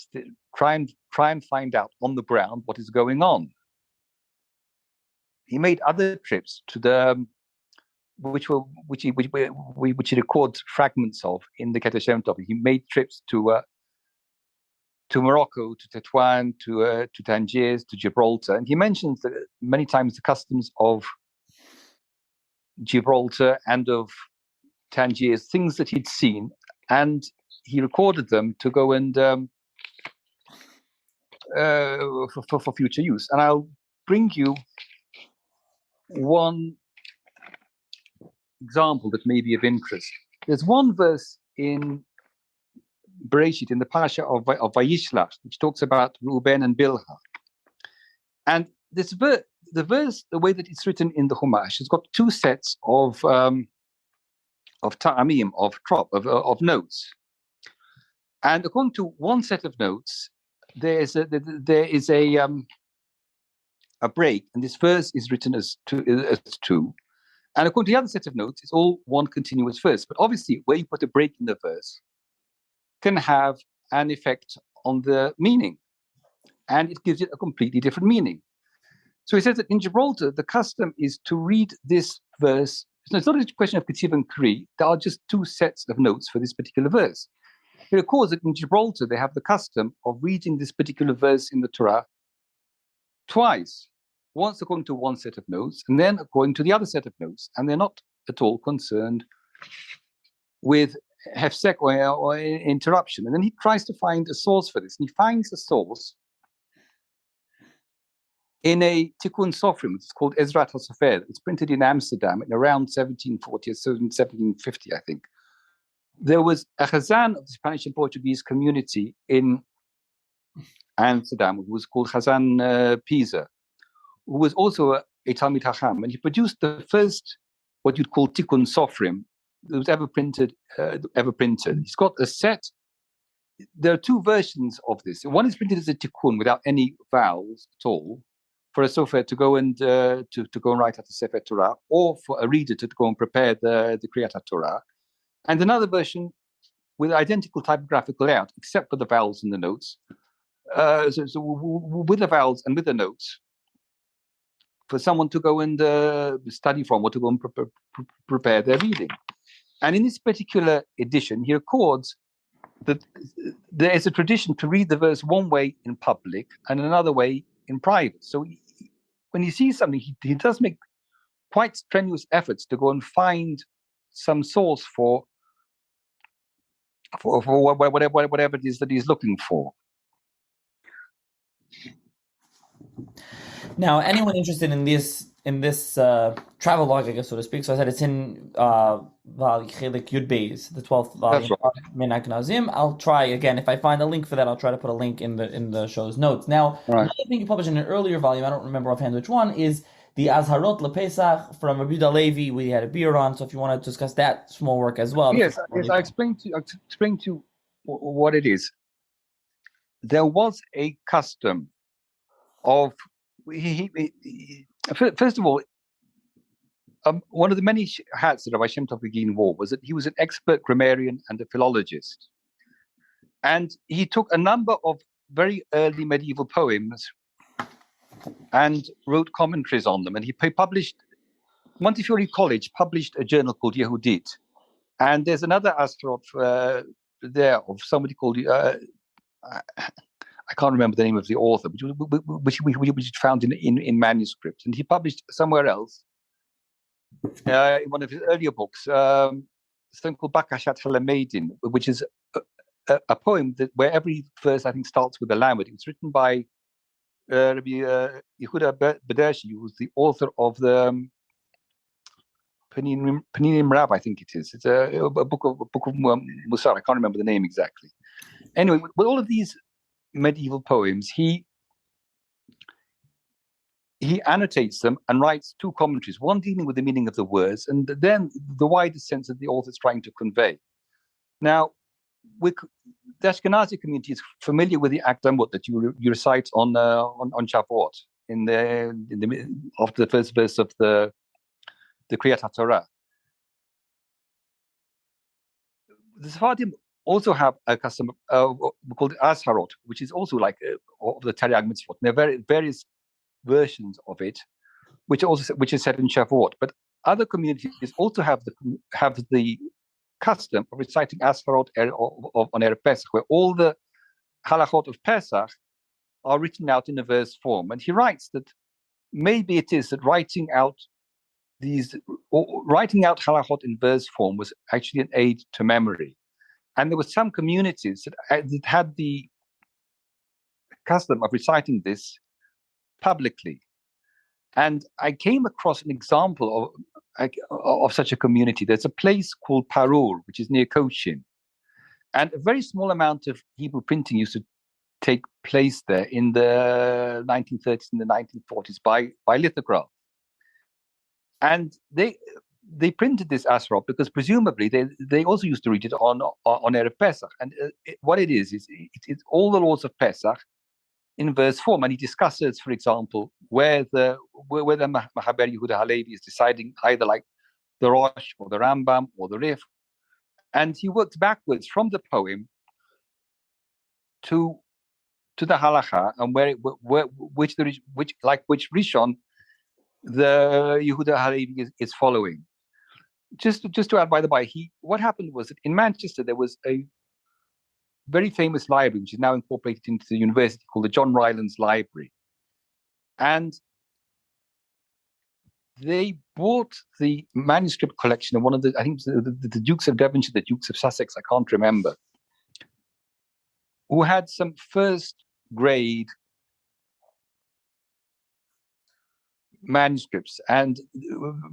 out on the ground what is going on. He made other trips to the which he records fragments of in the Keter Shem Tov. He made trips to Morocco, to Tetuan, to Tangiers, to Gibraltar, and he mentions that many times the customs of Gibraltar and of Tangiers, things that he'd seen, and he recorded them to go and for future use. And I'll bring you one example that may be of interest. There's one verse in Bereshit, in the Parasha of Vayishlach, which talks about Reuben and Bilhah. And this the verse, the way that it's written in the Chumash, has got two sets of ta'amim, of notes. And according to one set of notes, there is a break, and this verse is written as two. And according to the other set of notes, it's all one continuous verse. But obviously, where you put a break in the verse can have an effect on the meaning, and it gives it a completely different meaning. So he says that in Gibraltar, the custom is to read this verse. It's not a question of Ketziv and Kri. There are just two sets of notes for this particular verse. It occurs that in Gibraltar, they have the custom of reading this particular verse in the Torah twice. once according to one set of notes, and then according to the other set of notes, and they're not at all concerned with hefsek or interruption. And then he tries to find a source for this, and he finds a source in a Tikkun Sofrim. It's called Ezrat HaSofer. It's printed in Amsterdam in around 1740 or 1750, I think. There was a Chazan of the Spanish and Portuguese community in Amsterdam, who was called Chazan Pisa, who was also a Talmid Chacham, and he produced the first, what you'd call Tikkun Sofrim, that was ever printed. He's got a set. There are two versions of this. One is printed as a Tikkun without any vowels at all, for a sofer to go and to go and write out the Sefer Torah, or for a reader to go and prepare the Kriyat Torah, and another version with identical typographical layout, except for the vowels in the notes. So with the vowels and with the notes, for someone to go and study from, or to go and prepare their reading. And in this particular edition, he records that there is a tradition to read the verse one way in public and another way in private. So when he sees something, he does make quite strenuous efforts to go and find some source for whatever it is that he's looking for. Now, anyone interested in this travel log, I guess, so to speak. So I said it's in Chelik Yud Beis, the 12th volume of minhagim. I'll try again, if I find a link for that, I'll try to put a link in the show's notes. Now, another thing you published in an earlier volume, I don't remember offhand which one, is the Azharot LePesach from Rabbi Yehuda Levi. We had a beer on, so if you want to discuss that small work as well. Yes, I explained to you what it is. There was a custom of first of all, one of the many hats that Rabbi Shem Tov Gaguine wore was that he was an expert grammarian and a philologist, and he took a number of very early medieval poems and wrote commentaries on them. And he published, Montefiore College published a journal called Yehudit, and there's another Astrov there of somebody called I can't remember the name of the author, which we found in manuscript. And he published somewhere else, in one of his earlier books, something called Bakashat Halameidin, which is a poem where every verse, I think, starts with a lamed. It was written by Rabbi Yehuda Bedershi, who was the author of the Paninim Rab, I think it is. It's a book of Musar. I can't remember the name exactly. Anyway, with all of these medieval poems, he annotates them and writes two commentaries, one dealing with the meaning of the words and then the wider sense that the author is trying to convey. Now, the Ashkenazi community is familiar with the Akdamot that you recite on Shavuot after the first verse of the Kriyat Torah. The Sephardim also have a custom called Azharot, which is also like of the Taryag Mitzvot. There are various versions of it, which is set in Shavuot. But other communities also have the custom of reciting Azharot on Erev Pesach, where all the halachot of Pesach are written out in a verse form. And he writes that maybe it is that writing out halachot in verse form was actually an aid to memory. And there were some communities that had the custom of reciting this publicly. And I came across an example of such a community. There's a place called Parur, which is near Cochin. And a very small amount of Hebrew printing used to take place there in the 1930s and the 1940s by lithograph. And they printed this Asrop because presumably they also used to read it on Erev Pesach. And what it is it's all the laws of Pesach in verse form. And he discusses, for example, where the Mahaber Yehuda Halevi is deciding either like the Rosh or the Rambam or the Rif. And he works backwards from the poem to the halacha and which Rishon the Yehuda Halevi is following. Just to add by the by, what happened was that in Manchester there was a very famous library which is now incorporated into the university called the John Rylands Library, and they bought the manuscript collection of one of I think the Dukes of Devonshire, the Dukes of Sussex, I can't remember, who had some first grade manuscripts, and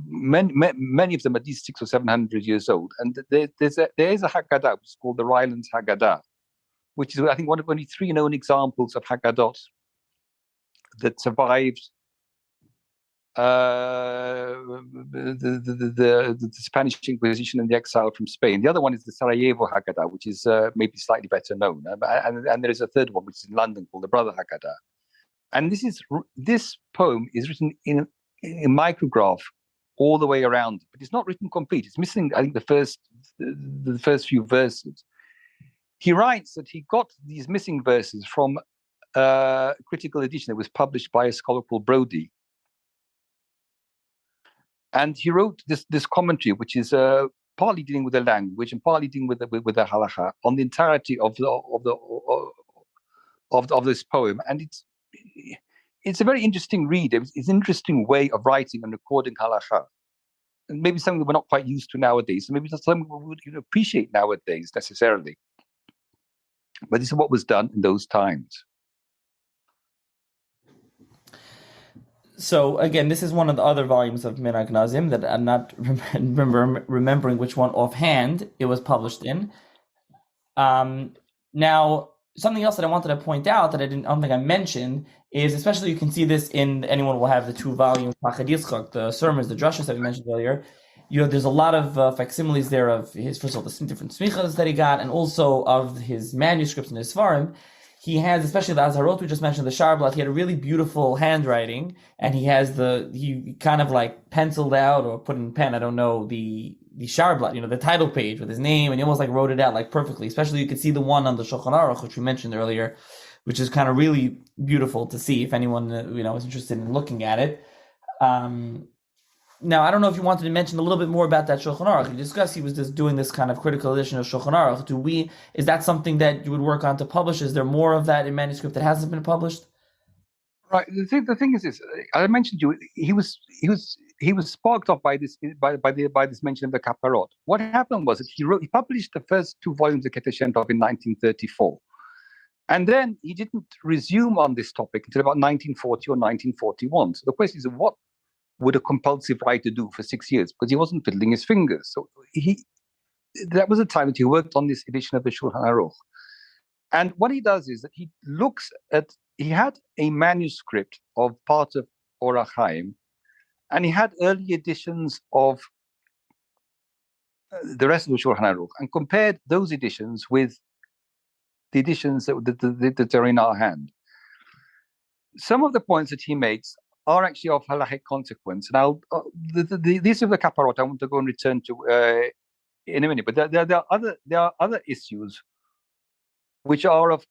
many of them at least 600 or 700 years old. And there is a Haggadah, which is called the Rylands Haggadah, which is, I think, one of only 3 known examples of Haggadot that survived the Spanish Inquisition and the exile from Spain. The other one is the Sarajevo Haggadah, which is maybe slightly better known. And there is a third one, which is in London, called the Brother Haggadah. And this poem is written in micrograph all the way around, but it's not written complete. It's missing, I think, the first few verses. He writes that he got these missing verses from a critical edition that was published by a scholar called Brodie. And he wrote this commentary, which is partly dealing with the language and partly dealing with the halacha on the entirety of this poem. And it's a very interesting read. It's an interesting way of writing and recording halacha, and maybe something that we're not quite used to nowadays. So maybe it's not something we would appreciate nowadays necessarily. But this is what was done in those times. So again, this is one of the other volumes of minhagim that I'm not remembering which one offhand it was published in. Now, something else that I wanted to point out that I don't think I mentioned is, especially you can see this in, anyone will have the 2 volumes, Pachad Yitzchak, the sermons, the drashas that we mentioned earlier. There's a lot of facsimiles there of his, first of all, the different smichas that he got, and also of his manuscripts and his Seforim. He has, especially the Azharot we just mentioned, the Sharblat, he had a really beautiful handwriting, and he kind of like penciled out or put in pen, I don't know, the Sharblat, the title page with his name, and he almost like wrote it out like perfectly. Especially you could see the one on the Shulchan Aruch, which we mentioned earlier, which is kind of really beautiful to see if anyone, is interested in looking at it. Now, I don't know if you wanted to mention a little bit more about that Shulchan Aruch. You discussed he was just doing this kind of critical edition of Shulchan Aruch. Is that something that you would work on to publish? Is there more of that in manuscript that hasn't been published? Right. The thing is this: I mentioned to you, he was sparked off by this mention of the Kaparot. What happened was that he published the first 2 volumes of Keter Shem Tov in 1934, and then he didn't resume on this topic until about 1940 or 1941. So the question is, what would a compulsive writer do for 6 years? Because he wasn't fiddling his fingers. So that was a time that he worked on this edition of the Shulchan Aruch. And what he does is that he had a manuscript of part of Orach Chaim, and he had early editions of the rest of the Shulchan Aruch, and compared those editions with the editions that are in our hand. Some of the points that he makes are actually of halachic consequence, and these are the kaparot I want to go and return to in a minute. But there are other issues which are of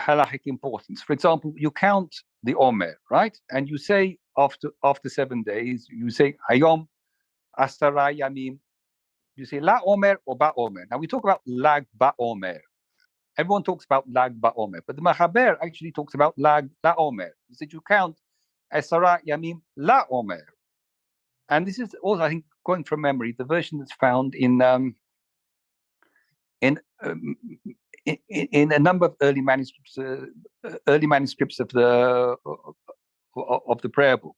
halachic importance. For example, you count the Omer, right? And you say after 7 days, you say Hayom Asara Yamim. You say La Omer or Ba Omer. Now we talk about Lag Ba Omer. Everyone talks about Lag Ba Omer, but the Machaber actually talks about Lag La Omer. He said you count Asara Yamim La Omer. And this is also, I think, going from memory, the version that's found in a number of early manuscripts of the prayer book.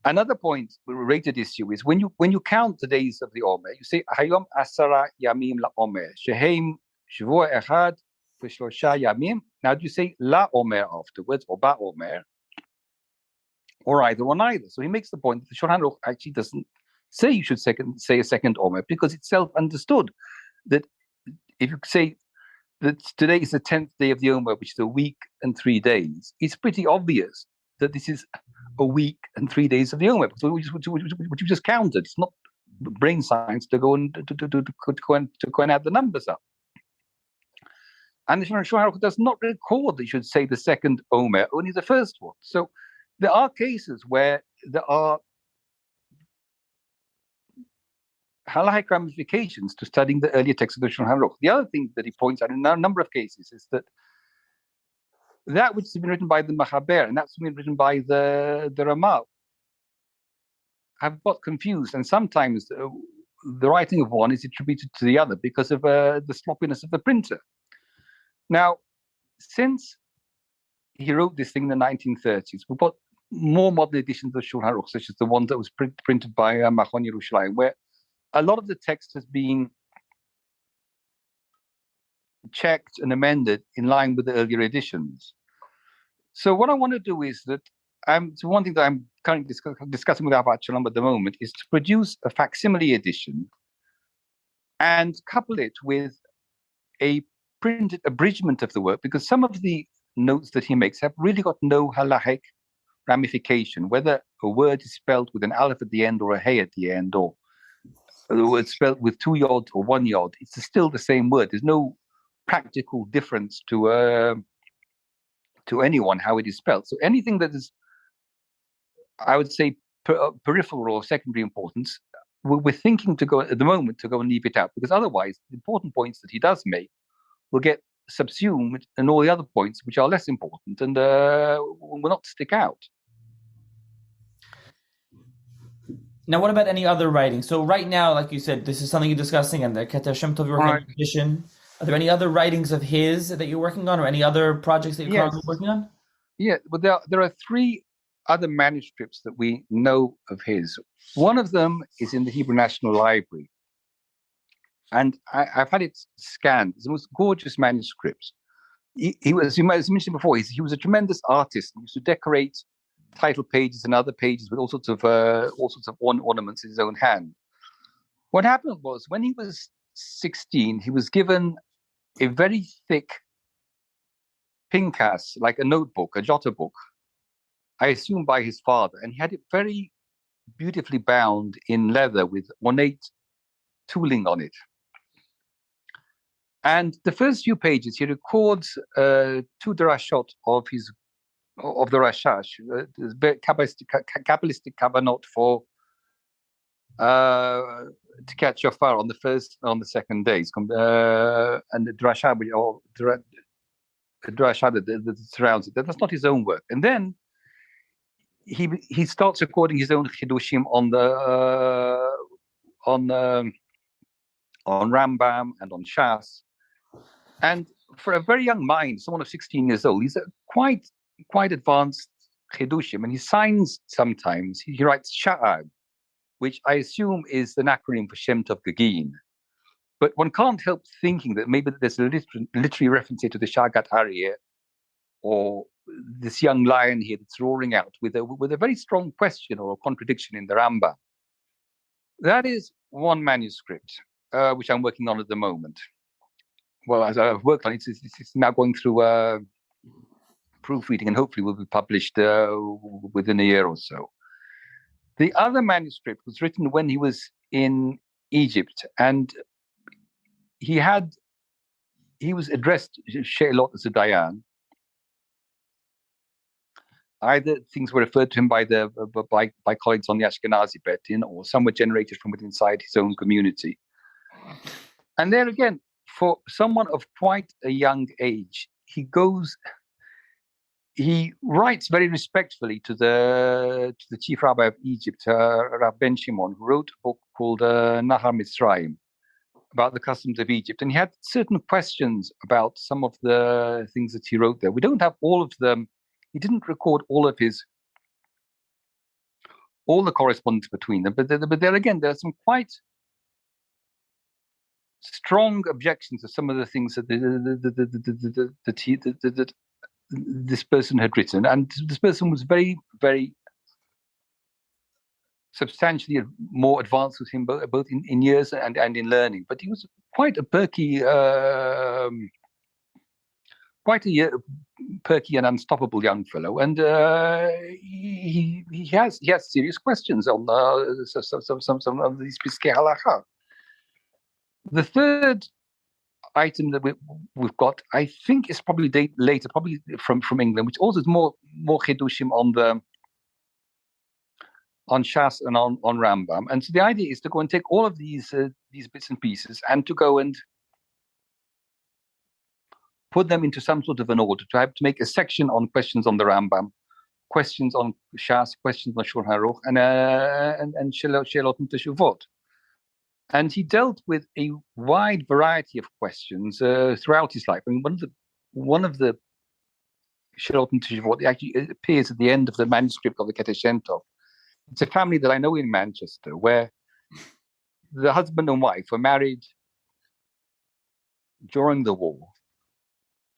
Another point, related issue, is when you count the days of the Omer, you say Hayom Asara Yamim La Omer Sheheim Shavua Echad V'Shlosha Yamim. Now, do you say La Omer afterwards or Ba Omer, or either or neither? So he makes the point that the Shulchan Aruch actually doesn't say you should say a second Omer, because it's self-understood that if you say that today is the 10th day of the Omer, which is a week and 3 days, it's pretty obvious that this is a week and 3 days of the Omer, which you just counted. It's not brain science to go and add the numbers up. And the Shulchan Aruch does not record that you should say the second Omer, only the first one. So there are cases where there are halachic ramifications to studying the earlier text of the Shulchan Aruch. The other thing that he points out in a number of cases is that that which has been written by the Machaber, and that's been written by the Ramah, have got confused, and sometimes the writing of one is attributed to the other because of the sloppiness of the printer. Now, since he wrote this thing in the 1930s, we've got more modern editions of Shulchan Aruch, such as the one that was printed by Machon Yerushalayim, where a lot of the text has been checked and amended in line with the earlier editions. So what I want to do is that so one thing that I'm currently discussing with Abba Shalom at the moment is to produce a facsimile edition and couple it with a printed abridgment of the work, because some of the notes that he makes have really got no halachic ramification, whether a word is spelled with an aleph at the end or a hey at the end, or the word spelled with 2 yod or 1 yod. It's still the same word. There's no practical difference to anyone how it is spelled. So anything that is, I would say, peripheral or secondary importance, we're thinking to go at the moment to go and leave it out, because otherwise the important points that he does make will get subsumed and all the other points which are less important and will not stick out. Now, what about any other writing? So right now, like you said, this is something you're discussing, and the Keter Shem Tov you're working on edition. Are there any other writings of his that you're working on, or any other projects that you're currently working on? Yeah, but there are 3 other manuscripts that we know of his. One of them is in the Hebrew National Library, and I've had it scanned. It's the most gorgeous manuscript. He was, you might have mentioned before, he was a tremendous artist. He used to decorate title pages and other pages with all sorts of ornaments in his own hand. What happened was, when he was 16, he was given a very thick pinkas, like a notebook, a jotter book, I assume by his father, and he had it very beautifully bound in leather with ornate tooling on it. And the first few pages, he records 2 drashot of the Rashash, Kabbalistic kavanot for to catch shofar on the first and on the second days, and the drasha that surrounds it. That's not his own work. And then he starts recording his own chidushim on Rambam and on Shas. And for a very young mind, someone of 16 years old, he's a quite advanced chidushim, and he signs sometimes. He writes Sha'ad, which I assume is an acronym for Shemtob Gaguine. But one can't help thinking that maybe there's a literary reference here to the Shagat Aryeh, or this young lion here that's roaring out with a very strong question or a contradiction in the Rambam. That is one manuscript, which I'm working on at the moment. Well, as I've worked on it, it's now going through proofreading, and hopefully will be published within a year or so. The other manuscript was written when he was in Egypt, and he was addressed She'elot as a Dayan. Either things were referred to him by colleagues on the Ashkenazi Betin, or some were generated from within inside his own community. And there again, for someone of quite a young age, he writes very respectfully to the chief rabbi of Egypt, Rav Ben Shimon, who wrote a book called Nahar Mitzrayim, about the customs of Egypt. And he had certain questions about some of the things that he wrote there. We don't have all of them. He didn't record all the correspondence between them. But there again, there are some quite strong objections to some of the things that this person had written, and this person was very, very substantially more advanced with him, both in years and in learning. But he was quite a perky, perky and unstoppable young fellow, and he has serious questions on some of these piskei halacha. The third item that we've got, I think, is probably later, probably from England, which also is more chidushim on Shas and on Rambam. And so the idea is to go and take all of these bits and pieces and to go and put them into some sort of an order, to have to make a section on questions on the Rambam, questions on Shas, questions on Shulchan Aruch, and Shelot and Teshuvot. And he dealt with a wide variety of questions throughout his life. I mean, one of the Shelot and Teshuvot actually appears at the end of the manuscript of the Keter Shem Tov. It's a family that I know in Manchester, where the husband and wife were married during the war,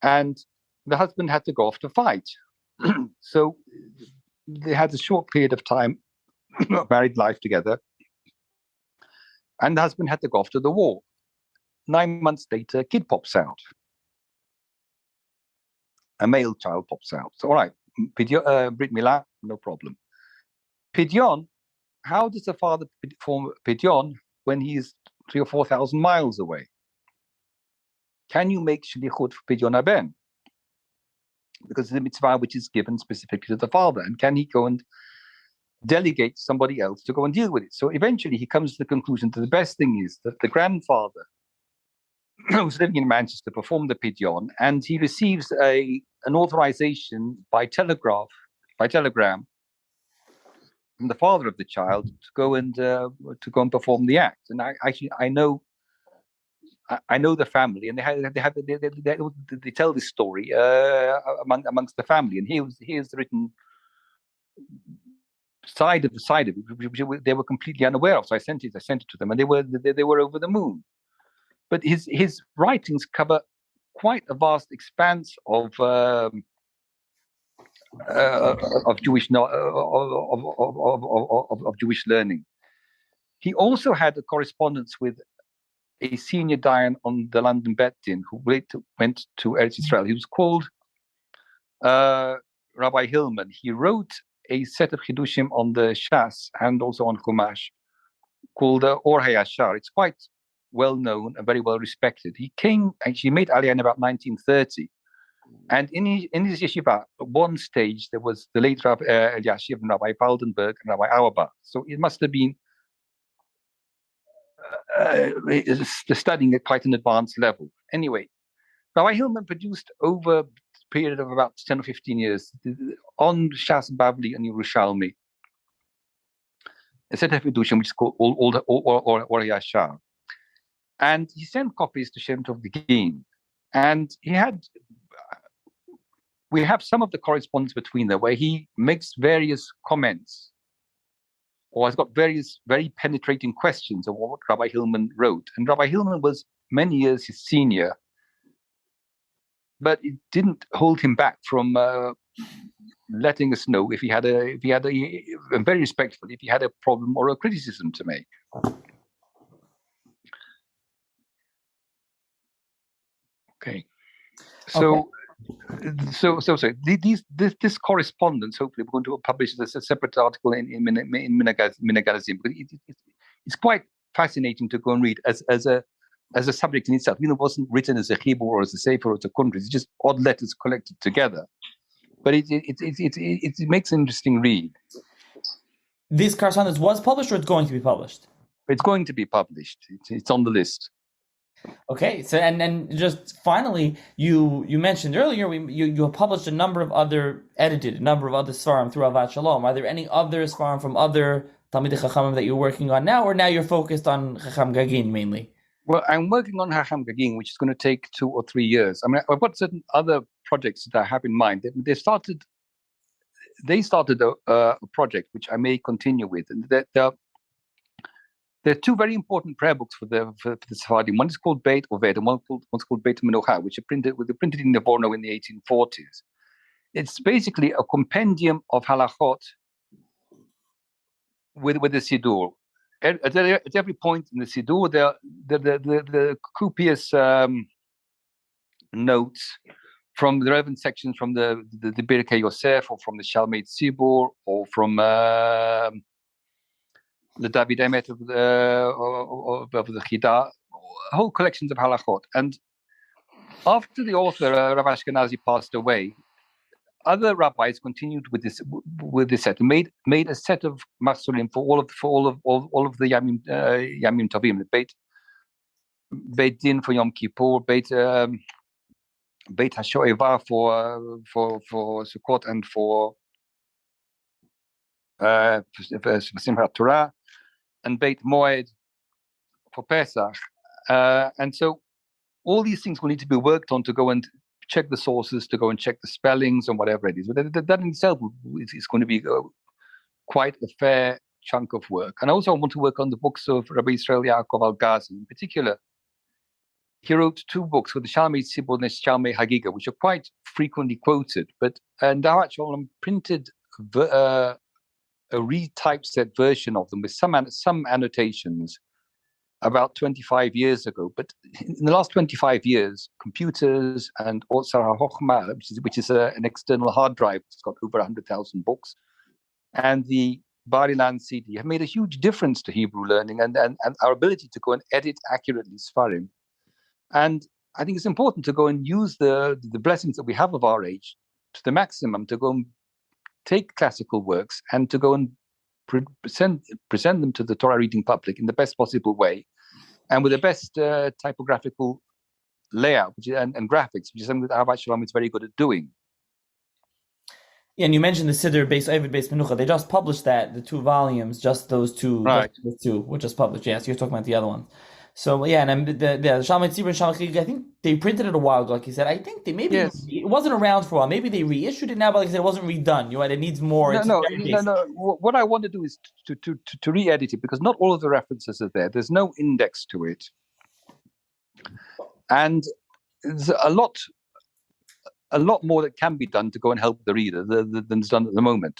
and the husband had to go off to fight. So they had a short period of time of married life together, and the husband had to go off to the war. 9 months later, a kid pops out. A male child pops out. So, all right, Brit Milah, no problem. Pidyon, how does the father perform Pidyon when he's 3,000 or 4,000 miles away? Can you make shlichut for Pidyon Haben? Because it's a mitzvah which is given specifically to the father. And can he go and delegate somebody else to go and deal with it? So eventually he comes to the conclusion that the best thing is that the grandfather, who's living in Manchester, performed the Pidyon, and he receives an authorization by telegram from the father of the child to go and perform the act. And I know the family, and they tell this story amongst the family. And here's the written side of it, which they were completely unaware of. So I sent it to them, and they were over the moon. But his writings cover quite a vast expanse of Jewish of Jewish learning. He also had a correspondence with a senior dayan on the London Bet Din, who went to Eretz Israel. He was called Rabbi Hillman. He wrote a set of chidushim on the Shas and also on Chumash called Or HaYashar. It's quite well known and very well respected. He made Aliyah in about 1930. And in his yeshiva, at one stage, there was the late Rabbi Eliashiv and Rabbi Waldenberg and Rabbi Auerbach. So it must have been studying at quite an advanced level. Anyway, Rabbi Hillman produced over a period of about 10 or 15 years on Shas Bavli and Yerushalmi a set of Hidushim which is called or Yashar. And he sent copies to Shem Tov Gaguine. And we have some of the correspondence between them where he makes various comments or has got various very penetrating questions of what Rabbi Hillman wrote. And Rabbi Hillman was many years his senior, but it didn't hold him back from letting us know if he had very respectfully, if he had a problem or a criticism to make. Okay. This correspondence, hopefully we're going to publish this a separate article in minhagim. It's quite fascinating to go and read as a subject in itself. It wasn't written as a chibur or as a sefer or as a kuntres. It's just odd letters collected together. But it makes an interesting read. This correspondence was published, or it's going to be published? It's going to be published. It's on the list. Okay, so and just finally, you mentioned earlier you published a number of other Seforim through Avat Shalom. Are there any other Seforim from other Talmidei Chachamim that you're working on now, or now you're focused on Chacham Gaguine mainly? Well, I'm working on Chacham Gaguine, which is going to take 2 or 3 years. I mean, I've got certain other projects that I have in mind. They started a project which I may continue with, and there are 2 very important prayer books for the Sephardim. One is called Beit Oved, and one's called Beit Menucha, which were printed in Livorno in the 1840s. It's basically a compendium of halachot with the Siddur. At every point in the Siddur, the copious notes from the relevant sections from the Birkei Yosef, or from the Shalmei Tzibur, or from the David Emet of the Chida, whole collections of halachot. And after the author, Rav Ashkenazi, passed away, other rabbis continued with this set and made a set of masurim for all of the Yamim Tovim, the Beit Din for Yom Kippur, Beit Beit HaShoeva for Sukkot and for Simchat Torah, and Beit Moed for Pesach. And so all these things will need to be worked on to go and check the sources, to go and check the spellings and whatever it is. But that in itself is going to be quite a fair chunk of work. And I also want to work on the books of Rabbi Israel Yaakov Al-Ghazi in particular. He wrote 2 books with the Shalmei Tzibur and Shalmei Hagiga, which are quite frequently quoted, but Dawat Shalom printed a retypeset version of them with some annotations about 25 years ago. But in the last 25 years, computers and Otsar HaHochma, which is an external hard drive, it's got over 100,000 books, and the Bar-Ilan CD have made a huge difference to Hebrew learning and our ability to go and edit accurately Seforim. And I think it's important to go and use the blessings that we have of our age to the maximum, to go and take classical works and to go and present them to the Torah reading public in the best possible way and with the best typographical layout and graphics, which is something that Ahavat Shalom is very good at doing. Yeah, and you mentioned the Siddur Beis Ovid Beis Menucha. They just published that, the 2 volumes, just those 2, right? those 2 were just published. Yes, you're talking about the other ones. So yeah, and the Shalmei Tzibur and Shalmei Hagiga, I think they printed it a while ago, like you said. I think they maybe it wasn't around for a while. Maybe they reissued it now, but like I said, it wasn't redone. You're right; it needs more. No. What I want to do is to re-edit it, because not all of the references are there. There's no index to it, and there's a lot more that can be done to go and help the reader than is done at the moment.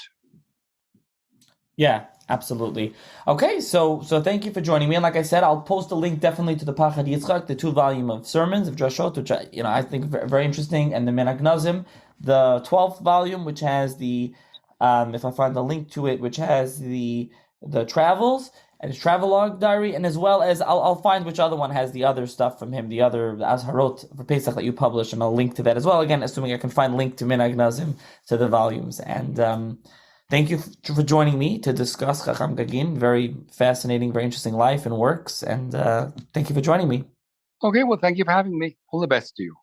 Yeah, absolutely. Okay, so thank you for joining me. And like I said, I'll post a link definitely to the Pachad Yitzchak, the 2-volume of sermons of Drashot, which I think very interesting, and the minhagim, the 12th volume, which has the if I find the link to it, which has the travels and his travelogue diary, and as well as I'll find which other one has the other stuff from him, the other Azharot for Pesach that you published, and I'll link to that as well. Again, assuming I can find link to minhagim to the volumes. And thank you for joining me to discuss Chacham Gaguine. Very fascinating, very interesting life and works. And thank you for joining me. Okay, well, thank you for having me. All the best to you.